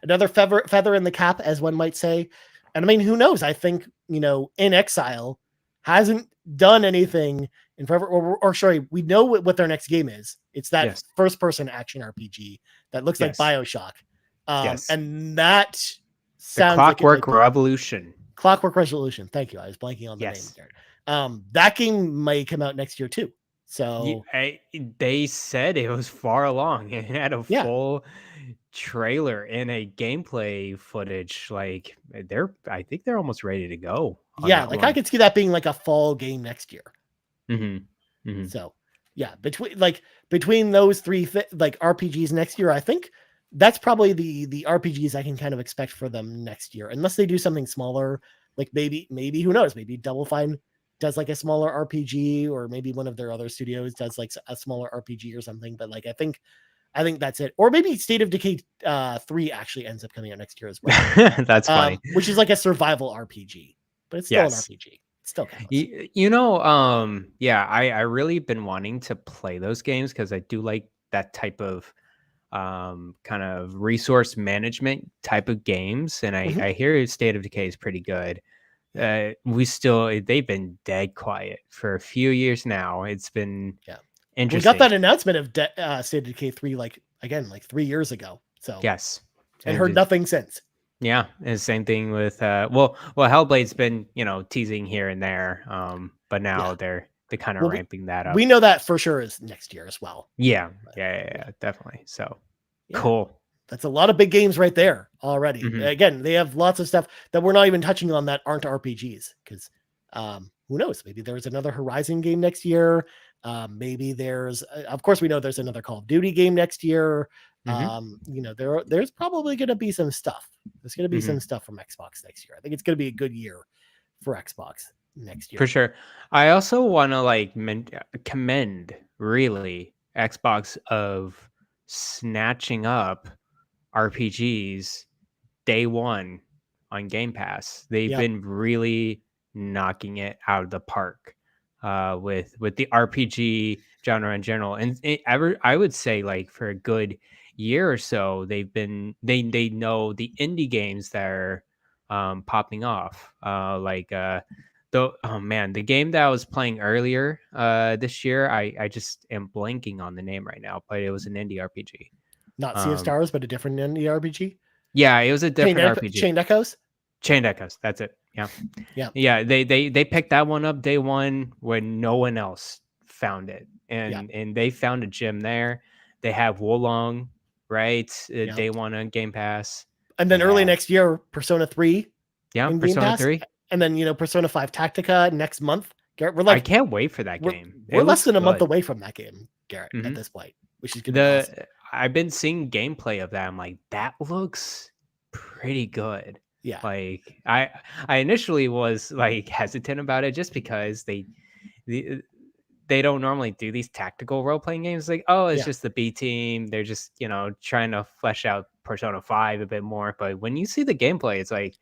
Speaker 1: another feather in the cap, as one might say. And I mean, who knows? I think, In Exile hasn't done anything in forever, or sorry, we know what their next game is. It's that first person action RPG that looks like BioShock. And that sounds
Speaker 2: Clockwork Revolution.
Speaker 1: Clockwork Resolution. Thank you. I was blanking on the name there. That game might come out next year too. So
Speaker 2: they said it was far along. It had a full trailer and a gameplay footage. Like I think they're almost ready to go.
Speaker 1: I could see that being like a fall game next year. So between those three RPGs next year, I think that's probably the RPGs I can kind of expect for them next year, unless they do something smaller. Like maybe who knows? Maybe Double Fine does like a smaller RPG, or maybe one of their other studios does like a smaller RPG or something. But like I think that's it. Or maybe State of Decay 3 actually ends up coming out next year as well.
Speaker 2: That's funny.
Speaker 1: Which is like a survival RPG, but it's still an RPG. It's still kind of
Speaker 2: I really been wanting to play those games because I do like that type of kind of resource management type of games, and I hear State of Decay is pretty good. They've been dead quiet for a few years now. It's been interesting.
Speaker 1: We got that announcment of State of Decay 3 like 3 years ago. So and heard nothing since.
Speaker 2: Yeah, and the same thing with Hellblade's been teasing here and there, but now they're kind of ramping that up.
Speaker 1: We know that for sure is next year as well.
Speaker 2: Yeah, definitely. So cool.
Speaker 1: That's a lot of big games right there already. Again, they have lots of stuff that we're not even touching on that aren't RPGs, because who knows? Maybe there's another Horizon game next year. Maybe there's, of course, we know there's another Call of Duty game next year. There's probably going to be some stuff. There's going to be some stuff from Xbox next year. I think it's going to be a good year for Xbox next year.
Speaker 2: For sure. I also want to commend really Xbox of snatching up RPGs day one on Game Pass. They've been really knocking it out of the park with the RPG genre in general. And I would say like for a good year or so, they know the indie games that are popping off. The game that I was playing earlier this year, I just am blanking on the name right now, but it was an indie RPG.
Speaker 1: Not Sea of Stars, but a different indie RPG?
Speaker 2: Yeah, it was a different RPG.
Speaker 1: Chained Echoes?
Speaker 2: Chained Echoes, that's it. Yeah.
Speaker 1: Yeah,
Speaker 2: they picked that one up day one when no one else found it. And they found a gem there. They have Wolong, right? Day one on Game Pass.
Speaker 1: And then early next year, Persona 3.
Speaker 2: Yeah, Persona 3.
Speaker 1: And then, Persona 5 Tactica next month. Garrett,
Speaker 2: I can't wait for that game.
Speaker 1: We're less than a month away from that game, Garrett, at this point, which is going to be awesome.
Speaker 2: I've been seeing gameplay of that. I'm like, that looks pretty good.
Speaker 1: Yeah.
Speaker 2: Like I initially was like hesitant about it just because they don't normally do these tactical role-playing games. Like, it's just the B team. They're just, trying to flesh out Persona 5 a bit more. But when you see the gameplay, it's like,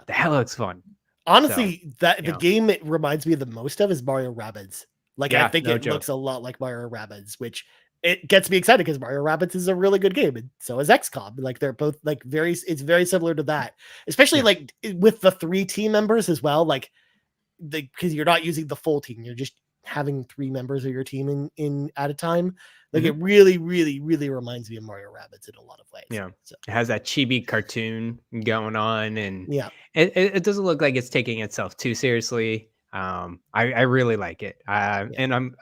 Speaker 2: that looks fun.
Speaker 1: Honestly, the game it reminds me the most of is Mario Rabbids. Like, I think it looks a lot like Mario Rabbids, which it gets me excited because Mario Rabbids is a really good game, and so is XCOM. Like, they're both like it's very similar to that, especially like with the 3 team members as well. Like, because you're not using the full team, you're just having 3 members of your team in at a time. Like, it really, really, really reminds me of Mario Rabbids in a lot of ways.
Speaker 2: Yeah, so it has that chibi cartoon going on, and it doesn't look like it's taking itself too seriously. I really like it, and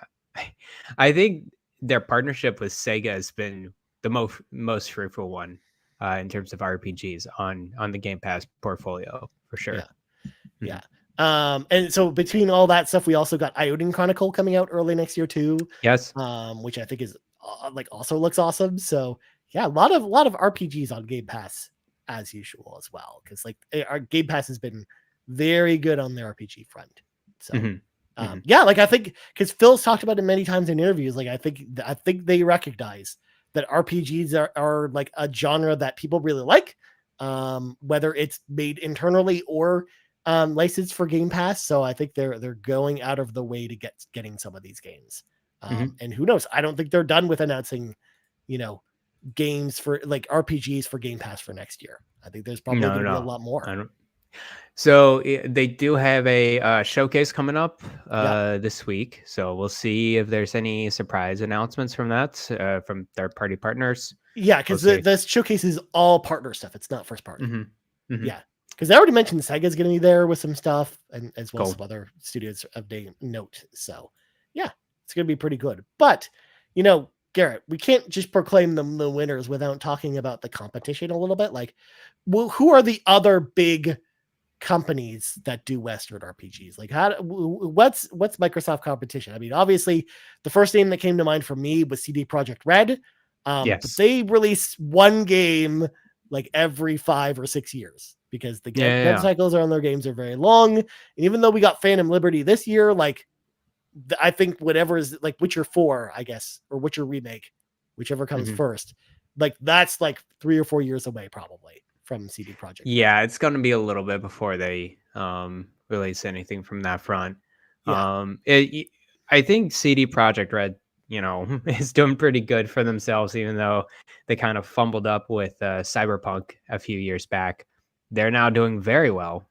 Speaker 2: I think their partnership with Sega has been the most fruitful one in terms of RPGs on the Game Pass portfolio for sure.
Speaker 1: Yeah. And so between all that stuff, we also got Iodine Chronicle coming out early next year too.
Speaker 2: Yes.
Speaker 1: Which I think is also looks awesome. So yeah, a lot of RPGs on Game Pass as usual as well, because like our Game Pass has been very good on the RPG front. So yeah, like I think because Phil's talked about it many times in interviews, like I think they recognize that RPGs are like a genre that people really like, whether it's made internally or licensed for Game Pass. So I think they're going out of the way to getting some of these games. And who knows? I don't think they're done with announcing, games for like RPGs for Game Pass for next year. I think there's probably going to be a lot more.
Speaker 2: So they do have a showcase coming up this week. So we'll see if there's any surprise announcements from that, from third-party partners.
Speaker 1: Yeah, because the showcase is all partner stuff. It's not first party. Yeah, because I already mentioned Sega's going to be there with some stuff, and as well as some other studios of note. So yeah, it's going to be pretty good. But, Garrett, we can't just proclaim them the winners without talking about the competition a little bit. Like, who are the other big companies that do Western RPGs? Like, what's Microsoft competition? I mean, obviously, the first name that came to mind for me was CD Projekt Red. But they release one game like every 5 or 6 years because the game cycles on their games are very long. And even though we got Phantom Liberty this year, like I think whatever is like Witcher 4, I guess, or Witcher Remake, whichever comes first, like that's like 3 or 4 years away probably from CD Projekt.
Speaker 2: Yeah, it's going to be a little bit before they release anything from that front. I think CD Projekt Red, is doing pretty good for themselves, even though they kind of fumbled up with Cyberpunk a few years back. They're now doing very well,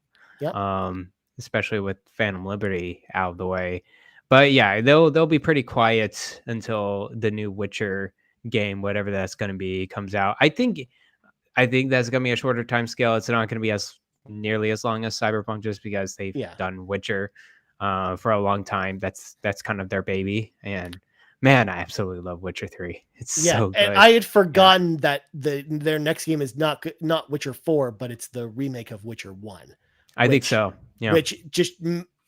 Speaker 2: especially with Phantom Liberty out of the way. But yeah, they'll be pretty quiet until the new Witcher game, whatever that's going to be, comes out. I think that's going to be a shorter time scale. It's not going to be nearly as long as Cyberpunk, just because they've done Witcher for a long time. That's kind of their baby. And man, I absolutely love Witcher 3. It's so good.
Speaker 1: And I had forgotten that their next game is not Witcher 4, but it's the remake of Witcher 1.
Speaker 2: I think so. Yeah.
Speaker 1: Which just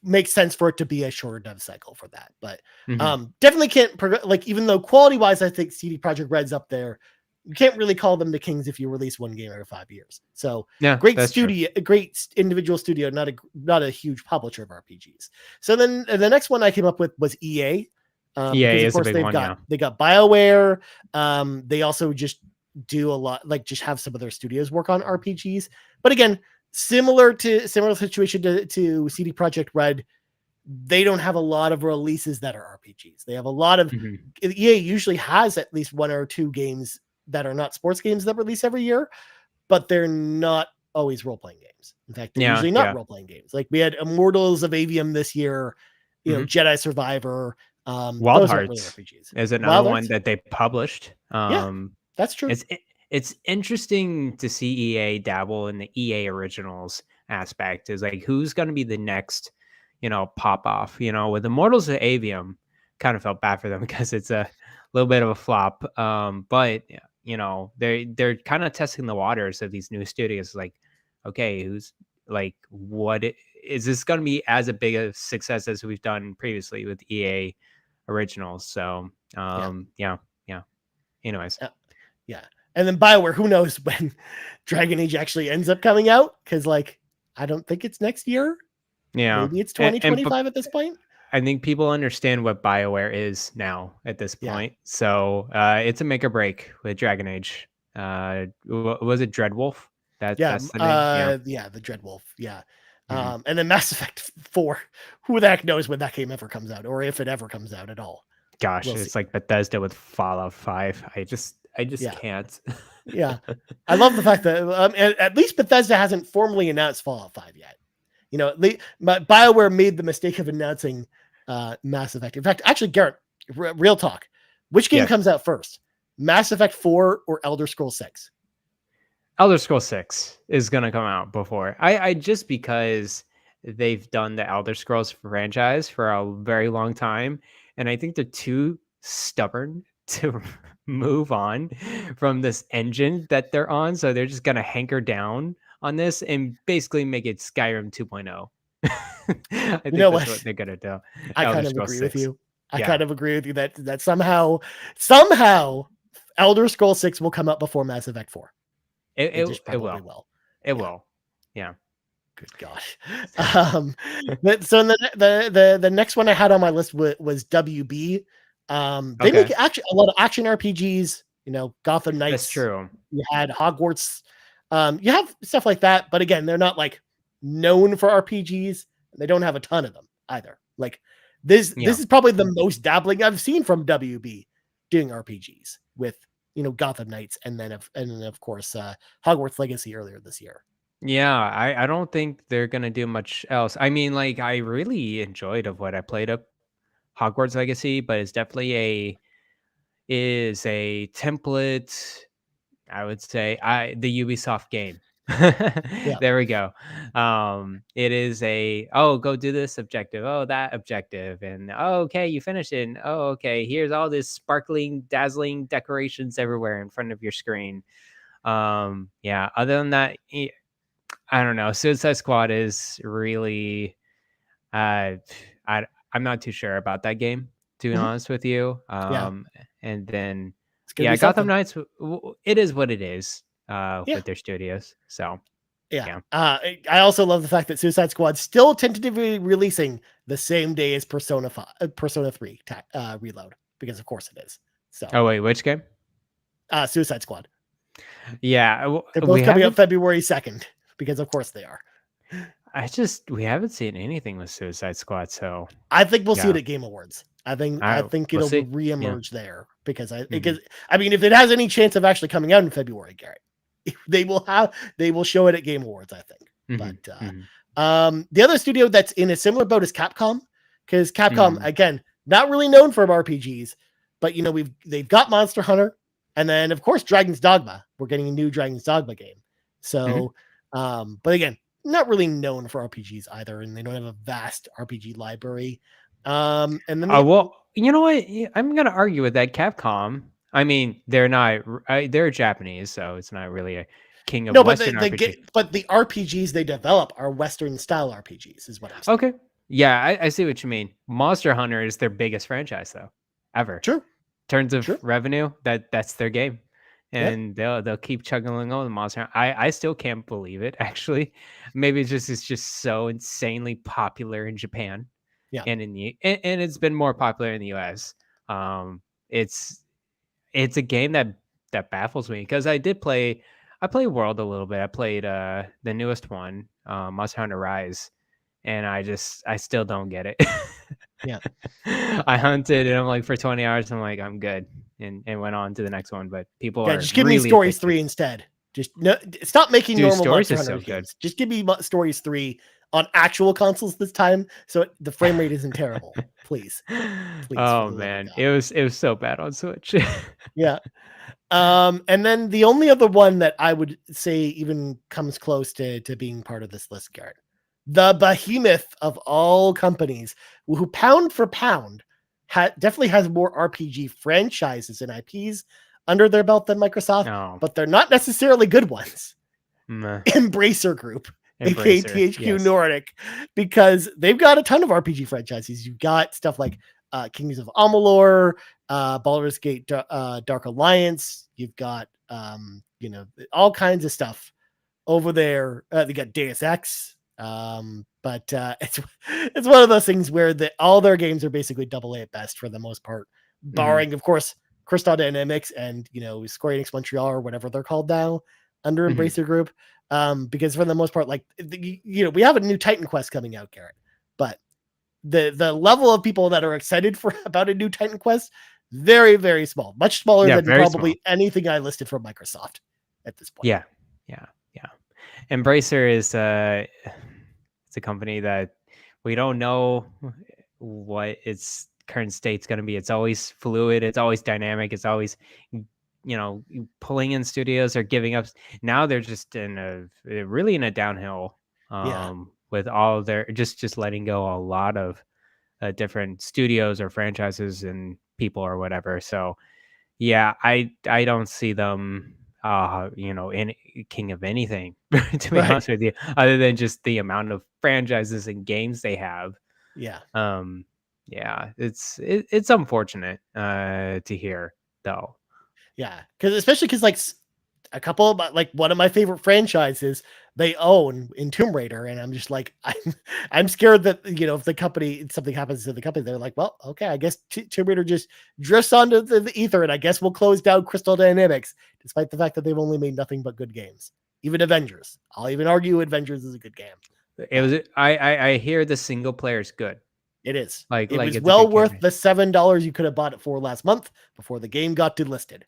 Speaker 1: makes sense for it to be a shorter dev cycle for that. But definitely can't like, even though quality wise, I think CD Projekt Red's up there. You can't really call them the kings if you release one game every 5 years. So great studio, a great individual studio, not a huge publisher of RPGs. So then the next one I came up with was EA.
Speaker 2: EA is a big one.
Speaker 1: They got BioWare. They also just do a lot, like just have some of their studios work on RPGs. But again, similar situation to CD Projekt Red. They don't have a lot of releases that are RPGs. They have a lot of EA usually has at least 1 or 2 games that are not sports games that release every year, but they're not always role-playing games. In fact, they're usually not role-playing games. Like we had Immortals of Avium this year, Jedi Survivor.
Speaker 2: Wild Hearts is another one that they published.
Speaker 1: That's true.
Speaker 2: It's interesting to see EA dabble in the EA Originals aspect. Is like, who's going to be the next, pop off? With Immortals of Avium, kind of felt bad for them because it's a little bit of a flop. But they're kind of testing the waters of these new studios. Like, okay, who's like, is this going to be as a big a success as we've done previously with EA Originals? So anyways,
Speaker 1: and then BioWare, who knows when Dragon Age actually ends up coming out, because like I don't think it's next year. Maybe it's 2025 at this point.
Speaker 2: I think people understand what BioWare is now at this point. So it's a make or break with Dragon Age. Was it Dreadwolf? That's the name.
Speaker 1: The Dreadwolf. And then Mass Effect 4. Who the heck knows when that game ever comes out, or if it ever comes out at all.
Speaker 2: Gosh, it's like Bethesda with Fallout 5. I just can't.
Speaker 1: I love the fact that at least Bethesda hasn't formally announced Fallout 5 yet. BioWare made the mistake of announcing Mass Effect. In fact, actually, Garrett, real talk. Which game comes out first? Mass Effect 4 or Elder Scrolls 6?
Speaker 2: Elder Scrolls 6 is going to come out before. I just because they've done the Elder Scrolls franchise for a very long time, and I think they're too stubborn to move on from this engine that they're on. So they're just gonna hanker down on this and basically make it Skyrim 2.0. I
Speaker 1: You
Speaker 2: think
Speaker 1: know
Speaker 2: that's what
Speaker 1: what?
Speaker 2: they're gonna do.
Speaker 1: I
Speaker 2: Elder
Speaker 1: kind of
Speaker 2: Scrolls
Speaker 1: agree with
Speaker 2: 6.
Speaker 1: you. I
Speaker 2: Yeah.
Speaker 1: kind of agree with you that somehow Elder Scrolls 6 will come up before Mass Effect 4. It just probably will.
Speaker 2: It will. Yeah.
Speaker 1: Good gosh. So the next one I had on my list was WB. They make actually a lot of action RPGs. You know, Gotham Knights.
Speaker 2: That's true.
Speaker 1: You had Hogwarts. You have stuff like that, but again, they're not like known for RPGs. They don't have a ton of them either. Like this is probably the most dabbling I've seen from WB doing RPGs with, you know, Gotham Knights and then of course Hogwarts Legacy earlier this year.
Speaker 2: Yeah, I don't think they're gonna do much else. I mean, like, I really enjoyed of what I played of Hogwarts Legacy, but it's definitely is a template. I would say the Ubisoft game.
Speaker 1: Yeah.
Speaker 2: There we go. It is go do this objective, that objective, and okay, you finish it. And, okay, here's all this sparkling, dazzling decorations everywhere in front of your screen. Yeah. Other than that, I don't know. Suicide Squad is really, I'm not too sure about that game, to be honest with you. And then, Gotham Knights, it is what it is with their studios. So,
Speaker 1: I also love the fact that Suicide Squad still tentatively releasing the same day as Persona 3 Reload, because of course it is. So,
Speaker 2: oh wait, which game?
Speaker 1: Suicide Squad.
Speaker 2: Yeah,
Speaker 1: they're both coming out February 2nd. Because of course they are.
Speaker 2: We haven't seen anything with Suicide Squad, so
Speaker 1: I think we'll see it at Game Awards. I think it'll reemerge there because I mean, if it has any chance of actually coming out in February, Garrett, they will show it at Game Awards, I think. But the other studio that's in a similar boat is Capcom, because Capcom again, not really known for RPGs, but you know they've got Monster Hunter, and then of course Dragon's Dogma. We're getting a new Dragon's Dogma game, so. But again, not really known for RPGs either, and they don't have a vast RPG library. And then
Speaker 2: you know what? I'm gonna argue with that. Capcom. I mean, they're not. They're Japanese, so it's not really a king of Western RPG.
Speaker 1: But the RPGs they develop are Western style RPGs, is what I'm saying.
Speaker 2: Okay. Yeah, I see what you mean. Monster Hunter is their biggest franchise, though, ever.
Speaker 1: True.
Speaker 2: In terms of revenue, that's their game. And they'll keep chugging along the Monster. I still can't believe it. Actually, maybe it's just so insanely popular in Japan, and and it's been more popular in the US. It's a game that baffles me because I play World a little bit. I played the newest one, Monster Hunter Rise, and I still don't get it. I hunted and I'm like for 20 hours. I'm like, I'm good. And went on to the next one. But people are
Speaker 1: just give me Stories 3 instead. Just stop making normal
Speaker 2: Stories
Speaker 1: Monster Hunter games. Just give me Stories 3 on actual consoles this time, so the frame rate isn't terrible. Please.
Speaker 2: Oh man, it was so bad on Switch.
Speaker 1: And then the only other one that I would say even comes close to being part of this list, Garrett, the behemoth of all companies, who pound for pound definitely has more RPG franchises and IPs under their belt than Microsoft, but they're not necessarily good ones. Embracer Group, aka THQ Nordic, because they've got a ton of RPG franchises. You've got stuff like Kingdoms of Amalur, Baldur's Gate, Dark Alliance. You've got all kinds of stuff over there. They got Deus Ex. But it's one of those things where all their games are basically AA at best for the most part, barring of course Crystal Dynamics and Square Enix Montreal or whatever they're called now under Embracer Group. Because for the most part, like we have a new Titan Quest coming out, Garrett, but the level of people that are excited about a new Titan Quest, very, very small, much smaller than probably anything I listed from Microsoft at this point.
Speaker 2: Yeah. Embracer is it's a company that we don't know what its current state's going to be. It's always fluid. It's always dynamic. It's always, pulling in studios or giving up. Now they're just really in a downhill with all their just letting go a lot of different studios or franchises and people or whatever. So Yeah, I don't see them, in king of anything, to be
Speaker 1: Right.
Speaker 2: honest with you, other than just the amount of franchises and games they have.
Speaker 1: Yeah.
Speaker 2: Um, yeah, it's unfortunate to hear though.
Speaker 1: Yeah. Especially because like a couple of like one of my favorite franchises they own in Tomb Raider, and I'm just like I'm scared that if the company something happens to the company, they're like, well, okay, I guess Tomb Raider just drifts onto the ether, and I guess we'll close down Crystal Dynamics, despite the fact that they've only made nothing but good games. Even Avengers, I'll even argue Avengers is a good game.
Speaker 2: It was I hear the single player is good.
Speaker 1: It is.
Speaker 2: Like
Speaker 1: It was
Speaker 2: it's a
Speaker 1: well
Speaker 2: good
Speaker 1: worth
Speaker 2: campaign.
Speaker 1: the $7 you could have bought it for last month before the game got delisted.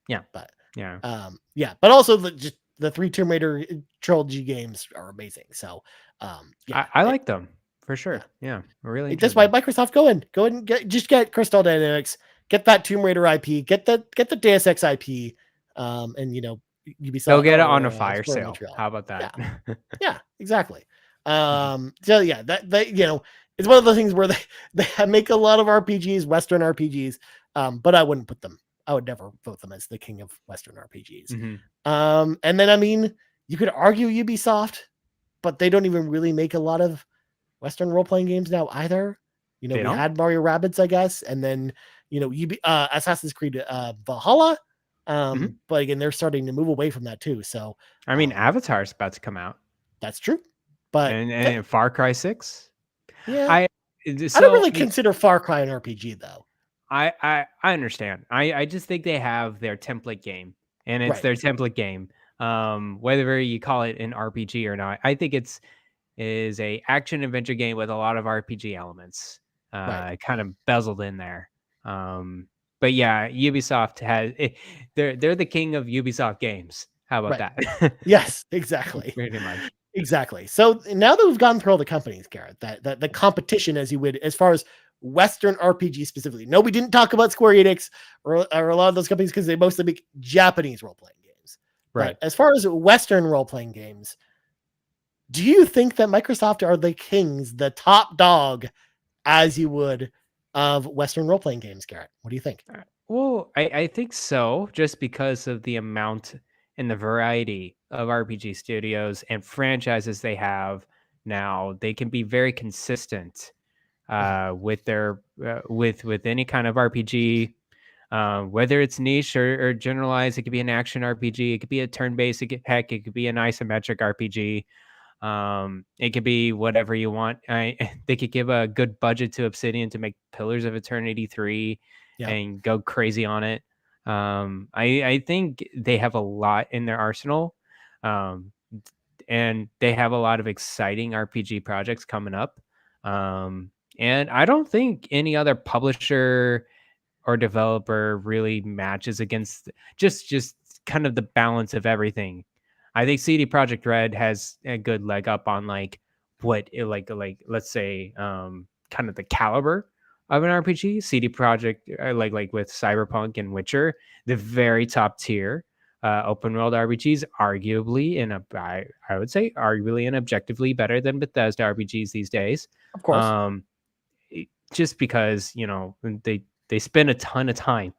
Speaker 2: Yeah.
Speaker 1: But
Speaker 2: Yeah.
Speaker 1: but also just the 3 Tomb Raider trilogy games are amazing. So
Speaker 2: I like them for sure. Yeah. I really enjoy
Speaker 1: that's why
Speaker 2: them.
Speaker 1: Microsoft go and get Crystal Dynamics, get that Tomb Raider IP, get the Deus Ex IP, and Ubisoft.
Speaker 2: They'll get it on a fire
Speaker 1: Square
Speaker 2: sale.
Speaker 1: Montreal.
Speaker 2: How about that?
Speaker 1: Yeah, exactly. So yeah, that it's one of the things where they make a lot of RPGs, Western RPGs, but I wouldn't put them. I would never vote them as the king of Western RPGs. And then I mean, you could argue Ubisoft, but they don't even really make a lot of Western role playing games now either. We had Mario Rabbids, I guess, and then Assassin's Creed Valhalla. But again, they're starting to move away from that too. So
Speaker 2: I mean, Avatar's about to come out.
Speaker 1: That's true. But
Speaker 2: and Far Cry 6.
Speaker 1: Yeah.
Speaker 2: I
Speaker 1: don't really consider Far Cry an RPG though.
Speaker 2: I understand. I just think they have their template game, and it's their template game. Whether you call it an RPG or not, I think is a action adventure game with a lot of RPG elements, kind of bezeled in there. But yeah, Ubisoft they're the king of Ubisoft games. How about that?
Speaker 1: Yes, exactly.
Speaker 2: Pretty much.
Speaker 1: Exactly. So now that we've gone through all the companies, Garrett, that the competition, as far as Western RPG specifically. No, we didn't talk about Square Enix or a lot of those companies because they mostly make Japanese role-playing games.
Speaker 2: Right.
Speaker 1: But as far as Western role-playing games, do you think that Microsoft are the kings, the top dog, as you would, of Western role-playing games, Garrett? What do you think?
Speaker 2: Well, I think so, just because of the amount and the variety of RPG studios and franchises they have now. They can be very consistent with their with any kind of RPG, whether it's niche or generalized. It could be an action RPG, it could be a turn-based, it could be an isometric RPG. It could be whatever you want. They could give a good budget to Obsidian to make Pillars of Eternity 3 and go crazy on it. I think they have a lot in their arsenal, and they have a lot of exciting RPG projects coming up. And I don't think any other publisher or developer really matches against just kind of the balance of everything. I think CD Projekt Red has a good leg up on like let's say kind of the caliber of an RPG. CD Projekt like with Cyberpunk and Witcher, the very top tier open world RPGs, arguably I would say arguably and objectively better than Bethesda RPGs these days.
Speaker 1: Of course.
Speaker 2: Just because they spend a ton of time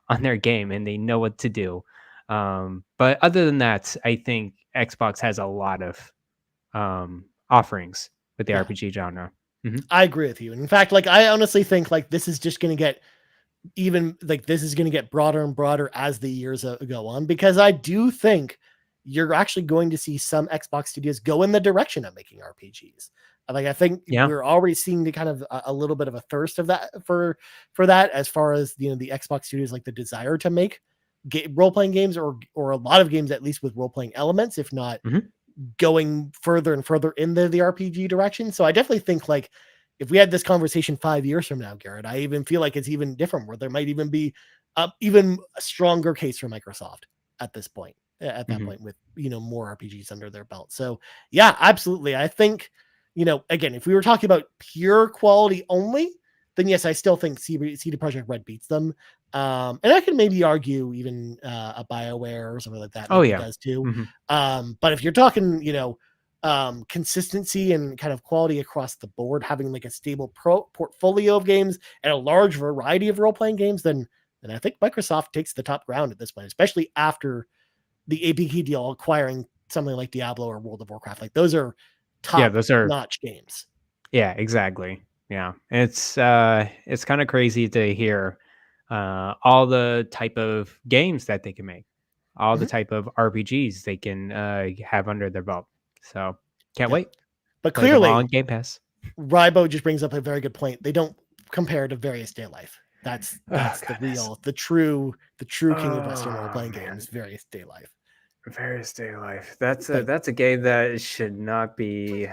Speaker 2: on their game and they know what to do. But other than that, I think Xbox has a lot of offerings with the RPG genre.
Speaker 1: I agree with you. In fact, like I honestly think like this is just going to get broader and broader as the years go on, because I do think you're actually going to see some Xbox studios go in the direction of making RPGs. Like I think we're already seeing the kind of a little bit of a thirst of that for that, as far as the Xbox studios, like the desire to make role-playing games or a lot of games, at least with role-playing elements, if not going further and further in the RPG direction. So I definitely think like if we had this conversation 5 years from now, Garrett, I even feel like it's even different, where there might even be even a stronger case for Microsoft at this point, at that point, with more RPGs under their belt. So yeah, absolutely. I think again, if we were talking about pure quality only, then yes, I still think CD Projekt Red beats them. And I can maybe argue even a BioWare or something like that. Does too. But if you're talking, consistency and kind of quality across the board, having like a stable portfolio of games and a large variety of role-playing games, then And I think Microsoft takes the top ground at this point, especially after the APK deal acquiring something like Diablo or World of Warcraft. Like those are top-notch games.
Speaker 2: Yeah, exactly. Yeah, it's kind of crazy to hear all the type of games that they can make, all the type of RPGs they can have under their belt. So can't wait.
Speaker 1: But
Speaker 2: Play them all
Speaker 1: clearly,
Speaker 2: on Game Pass.
Speaker 1: Rybo just brings up a very good point. They don't compare to Various Day Life. That's the true king of Western role-playing games, Various Day Life.
Speaker 2: Various Day Life. That's a game that should not be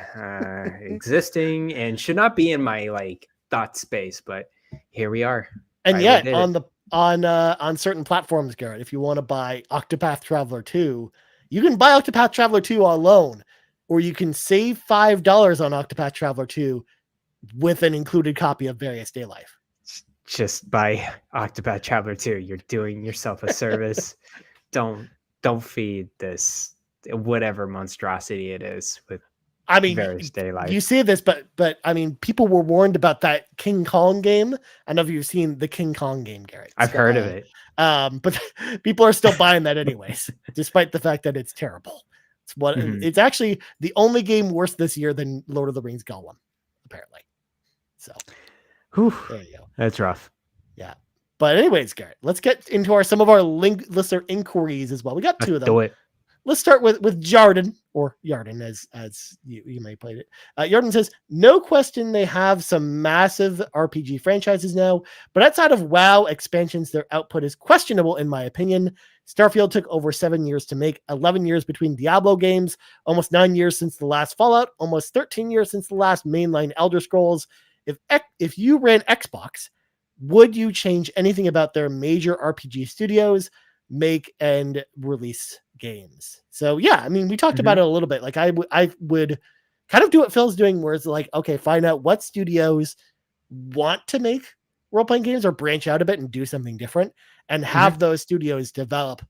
Speaker 2: existing and should not be in my like thought space, but here we are.
Speaker 1: And yet on certain platforms, Garrett, if you want to buy Octopath Traveler 2, you can buy Octopath Traveler 2 alone, or you can save $5 on Octopath Traveler 2 with an included copy of Various Day Life.
Speaker 2: Just buy Octopath Traveler 2. You're doing yourself a service. Don't feed this whatever monstrosity it is with Various Day Life.
Speaker 1: You say this, but I mean, people were warned about that King Kong game. I don't know if you've seen the King Kong game, Garrett.
Speaker 2: I've heard of it.
Speaker 1: But people are still buying that anyways, despite the fact that it's terrible. It's actually the only game worse this year than Lord of the Rings Gollum, apparently. So there you go.
Speaker 2: That's rough.
Speaker 1: Yeah. But anyways, Garrett, let's get into some of our listener inquiries as well. We got two of them.
Speaker 2: Do it.
Speaker 1: Let's start with Jarden, or Yarden as you may play it. Yarden says, no question they have some massive RPG franchises now, but outside of WoW expansions, their output is questionable in my opinion. Starfield took over 7 years to make, 11 years between Diablo games, almost 9 years since the last Fallout, almost 13 years since the last mainline Elder Scrolls. If you ran Xbox, would you change anything about their major RPG studios make and release games? So yeah, I mean, we talked about it a little bit. Like I would kind of do what Phil's doing, where it's like, okay, find out what studios want to make role-playing games or branch out a bit and do something different, and have those studios develop,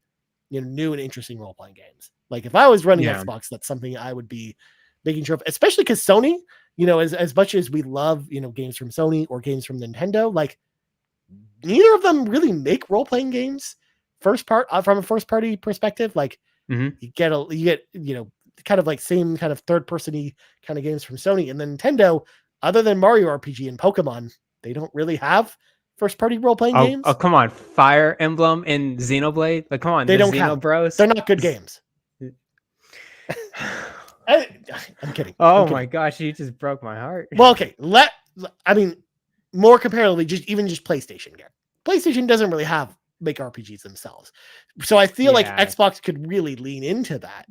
Speaker 1: new and interesting role-playing games. Like if I was running Xbox, that's something I would be making sure of, especially because Sony, as much as we love, games from Sony or games from Nintendo, like neither of them really make role-playing games from a first party perspective. Like you get kind of like same kind of third person-y kind of games from Sony, and then Nintendo, other than Mario RPG and Pokemon, they don't really have first party role-playing games.
Speaker 2: Oh, come on. Fire Emblem and Xenoblade. Like, come on.
Speaker 1: They don't count. Bros. They're not good games. I'm kidding.
Speaker 2: Oh my gosh, you just broke my heart.
Speaker 1: Well, okay. More comparatively, just PlayStation. PlayStation doesn't really make RPGs themselves. So I feel like Xbox could really lean into that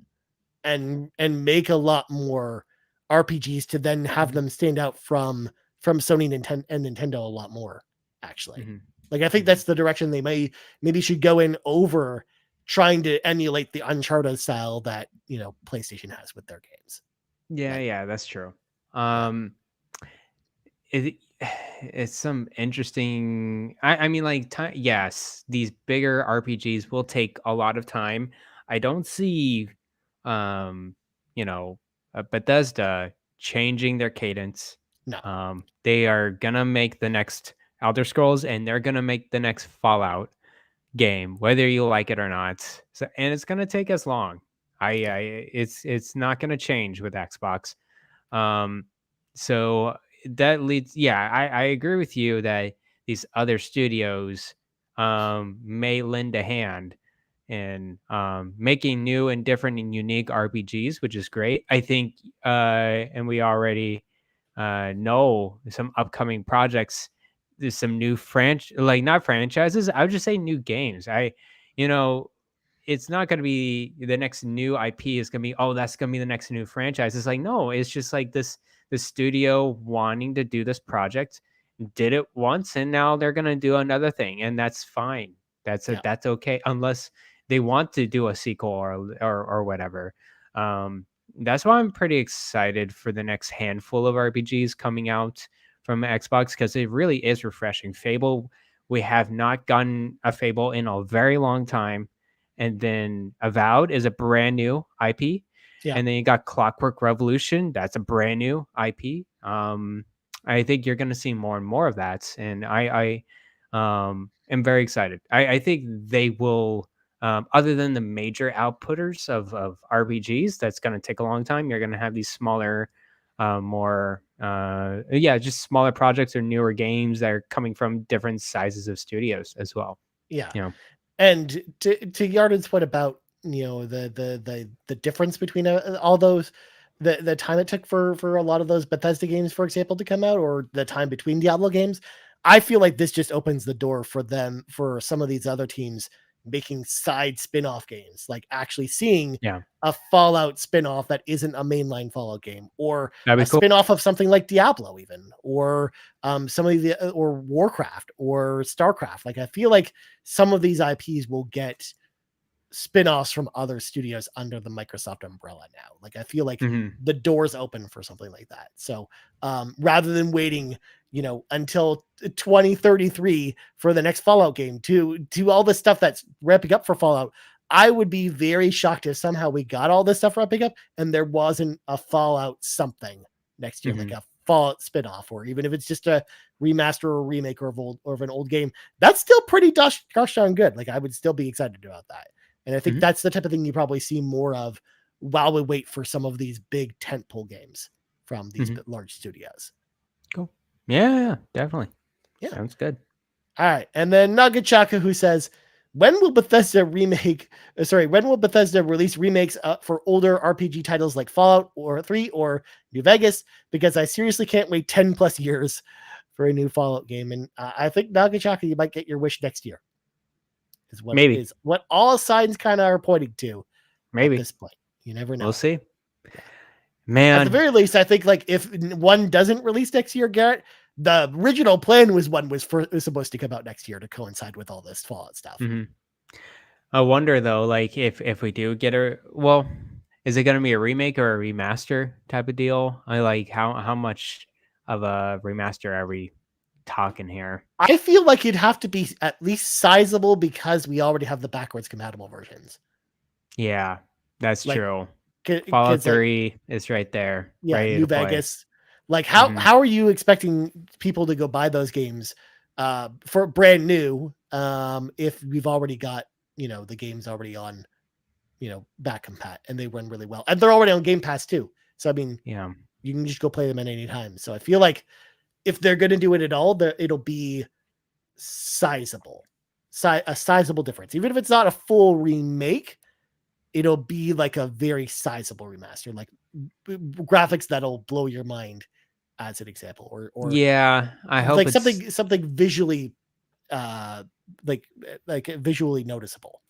Speaker 1: and make a lot more RPGs to then have them stand out from Sony and Nintendo a lot more, actually. Like I think that's the direction they maybe should go in over trying to emulate the Uncharted style that, PlayStation has with their games.
Speaker 2: Yeah, that's true. It's some interesting. I mean, like, yes, these bigger RPGs will take a lot of time. I don't see, Bethesda changing their cadence.
Speaker 1: No,
Speaker 2: they are gonna make the next Elder Scrolls, and they're gonna make the next Fallout game, whether you like it or not. So, and it's gonna take as long. It's not gonna change with Xbox. So that leads, I agree with you that these other studios may lend a hand in making new and different and unique RPGs, which is great. I think, and we already know some upcoming projects. There's some new not franchises. I would just say new games. It's not going to be the next new IP is going to be, that's going to be the next new franchise. It's like, no, it's just like the studio wanting to do this project, did it once, and now they're going to do another thing. And that's fine. That's okay. Unless they want to do a sequel or whatever. That's why I'm pretty excited for the next handful of RPGs coming out from Xbox, because it really is refreshing. Fable, we have not gotten a Fable in a very long time. And then Avowed is a brand new IP. Yeah. And then you got Clockwork Revolution. That's a brand new IP. I think you're going to see more and more of that. And am very excited. I think they will, other than the major outputters of RPGs, that's going to take a long time. You're going to have these smaller, more, just smaller projects or newer games that are coming from different sizes of studios as well.
Speaker 1: Yeah.
Speaker 2: You know,
Speaker 1: and to Yarden's point about the difference between all those, the time it took for a lot of those Bethesda games, for example, to come out, or the time between Diablo games, I feel like this just opens the door for them, for some of these other teams making side spin-off games, like actually seeing a Fallout spin-off that isn't a mainline Fallout game, or a cool spin-off of something like Diablo even, or some of the or Warcraft or Starcraft. Like I feel like some of these IPs will get spin-offs from other studios under the Microsoft umbrella now. Like I feel like the door's open for something like that. So rather than waiting, until 2033 for the next Fallout game to do all this stuff that's ramping up for Fallout, I would be very shocked if somehow we got all this stuff ramping up and there wasn't a Fallout something next year, like a Fallout spin-off, or even if it's just a remaster or remake of an old game. That's still pretty gosh darn good. Like I would still be excited about that. And I think that's the type of thing you probably see more of while we wait for some of these big tentpole games from these large studios.
Speaker 2: Cool. Yeah, definitely.
Speaker 1: Yeah.
Speaker 2: Sounds good.
Speaker 1: All right. And then Nugget Chaka, who says, when will Bethesda release remakes for older RPG titles like Fallout 3 or New Vegas? Because I seriously can't wait 10 plus years for a new Fallout game. And I think Nugget Chaka, you might get your wish next year. Is what all signs kind of are pointing to. Maybe at this point. You never know.
Speaker 2: We'll see. Man.
Speaker 1: At the very least, I think like if one doesn't release next year, Garrett, the original plan was one was supposed to come out next year to coincide with all this Fallout stuff.
Speaker 2: I wonder though, like if we do get is it going to be a remake or a remaster type of deal? I like how much of a remaster are we talking here?
Speaker 1: I feel like it'd have to be at least sizable because we already have the backwards compatible versions.
Speaker 2: Yeah, that's true. Fallout 3 is right there.
Speaker 1: Yeah, New Vegas. Like how are you expecting people to go buy those games for brand new if we've already got, the games already on, back compat and they run really well. And they're already on Game Pass too. So I mean, you can just go play them at any time. So I feel like if they're going to do it at all, it'll be sizable, a sizable difference. Even if it's not a full remake, it'll be like a very sizable remaster, like graphics that'll blow your mind, as an example. Or
Speaker 2: I hope
Speaker 1: like something visually, like visually noticeable.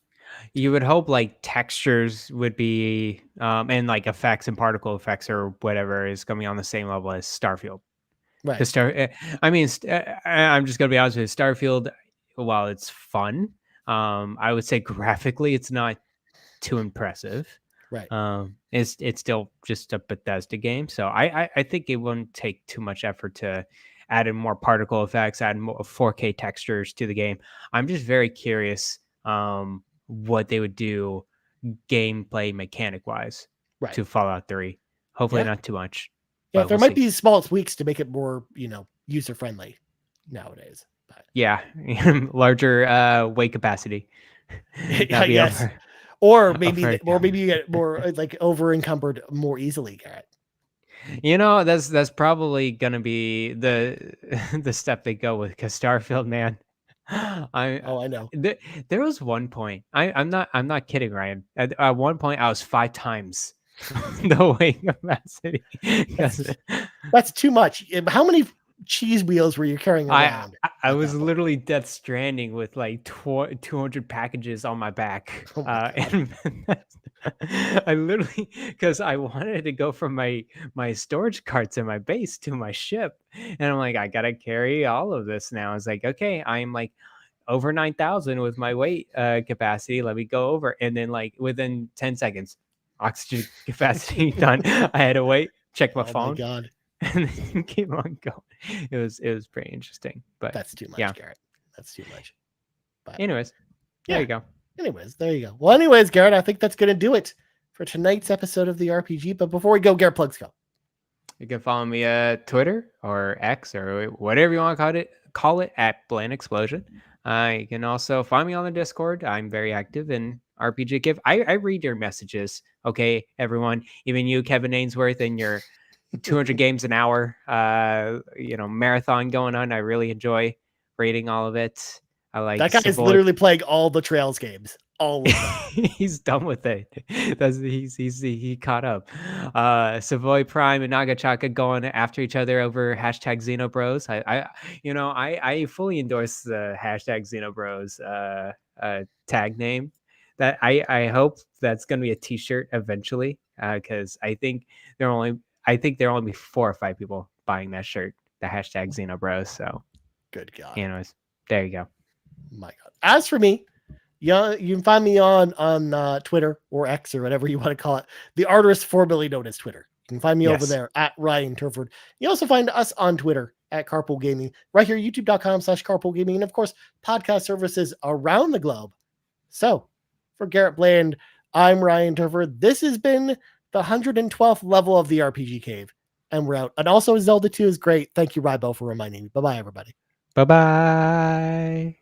Speaker 2: You would hope like textures would be, and like effects and particle effects or whatever is going to be on the same level as Starfield.
Speaker 1: Right.
Speaker 2: I'm just gonna be honest with you. Starfield, while it's fun, I would say graphically it's not too impressive.
Speaker 1: Right.
Speaker 2: It's still just a Bethesda game, so I think it wouldn't take too much effort to add in more particle effects, add more 4K textures to the game. I'm just very curious what they would do gameplay mechanic wise to Fallout 3. Hopefully not too much.
Speaker 1: Yeah, there might be small tweaks to make it more, user friendly nowadays. But.
Speaker 2: Yeah, larger weight capacity.
Speaker 1: Yes. Or maybe you get more like over encumbered more easily, Garrett.
Speaker 2: That's probably gonna be the step they go with, because Starfield, man. I
Speaker 1: know.
Speaker 2: There was one point. I'm not kidding, Ryan. At one point, I was 5 times the weight capacity.
Speaker 1: That's too much. How many cheese wheels were you carrying around?
Speaker 2: I was literally Death Stranding with like 200 packages on my back. And I literally, because I wanted to go from my storage carts in my base to my ship, and I'm like, I gotta carry all of this now. I was like, okay, I'm like over 9,000 with my weight capacity. Let me go over, and then like within 10 seconds, oxygen capacity done. I had to wait, check my phone.
Speaker 1: Oh my God.
Speaker 2: And then keep on going. It was pretty interesting, but
Speaker 1: that's too much, Garrett. That's too much.
Speaker 2: But anyways, there you go.
Speaker 1: There you go. Well, anyways, Garrett, I think that's going to do it for tonight's episode of the RPG. But before we go, Garrett, plugs go.
Speaker 2: You can follow me at Twitter or X or whatever you want to call it at Bland Explosion. You can also find me on the Discord. I'm very active in RPG Give. I read your messages. Okay, everyone, even you, Kevin Ainsworth, and your 200 games an hour, marathon going on. I really enjoy reading all of it. I like
Speaker 1: that guy is literally playing all the Trails games. All of them.
Speaker 2: He's done with it. He caught up. Savoy Prime and Nagachaka going after each other over hashtag Xenobros. I fully endorse the hashtag Xenobros tag name. That I hope that's going to be a T-shirt eventually. Because I think there will only be 4 or 5 people buying that shirt. The hashtag Xenobros. So
Speaker 1: good God.
Speaker 2: Anyways, there you go.
Speaker 1: My God. As for me, yeah, you can find me on Twitter or X or whatever you want to call it. The Arterist formerly known as Twitter. You can find me over there at Ryan Turford. You also find us on Twitter at Carpool Gaming, right here, youtube.com/Carpool Gaming, and of course, podcast services around the globe. So, for Garrett Bland, I'm Ryan Turford. This has been the 112th level of the RPG Cave, and we're out. And also, Zelda 2 is great. Thank you, Rybo, for reminding me. Bye-bye, everybody.
Speaker 2: Bye-bye.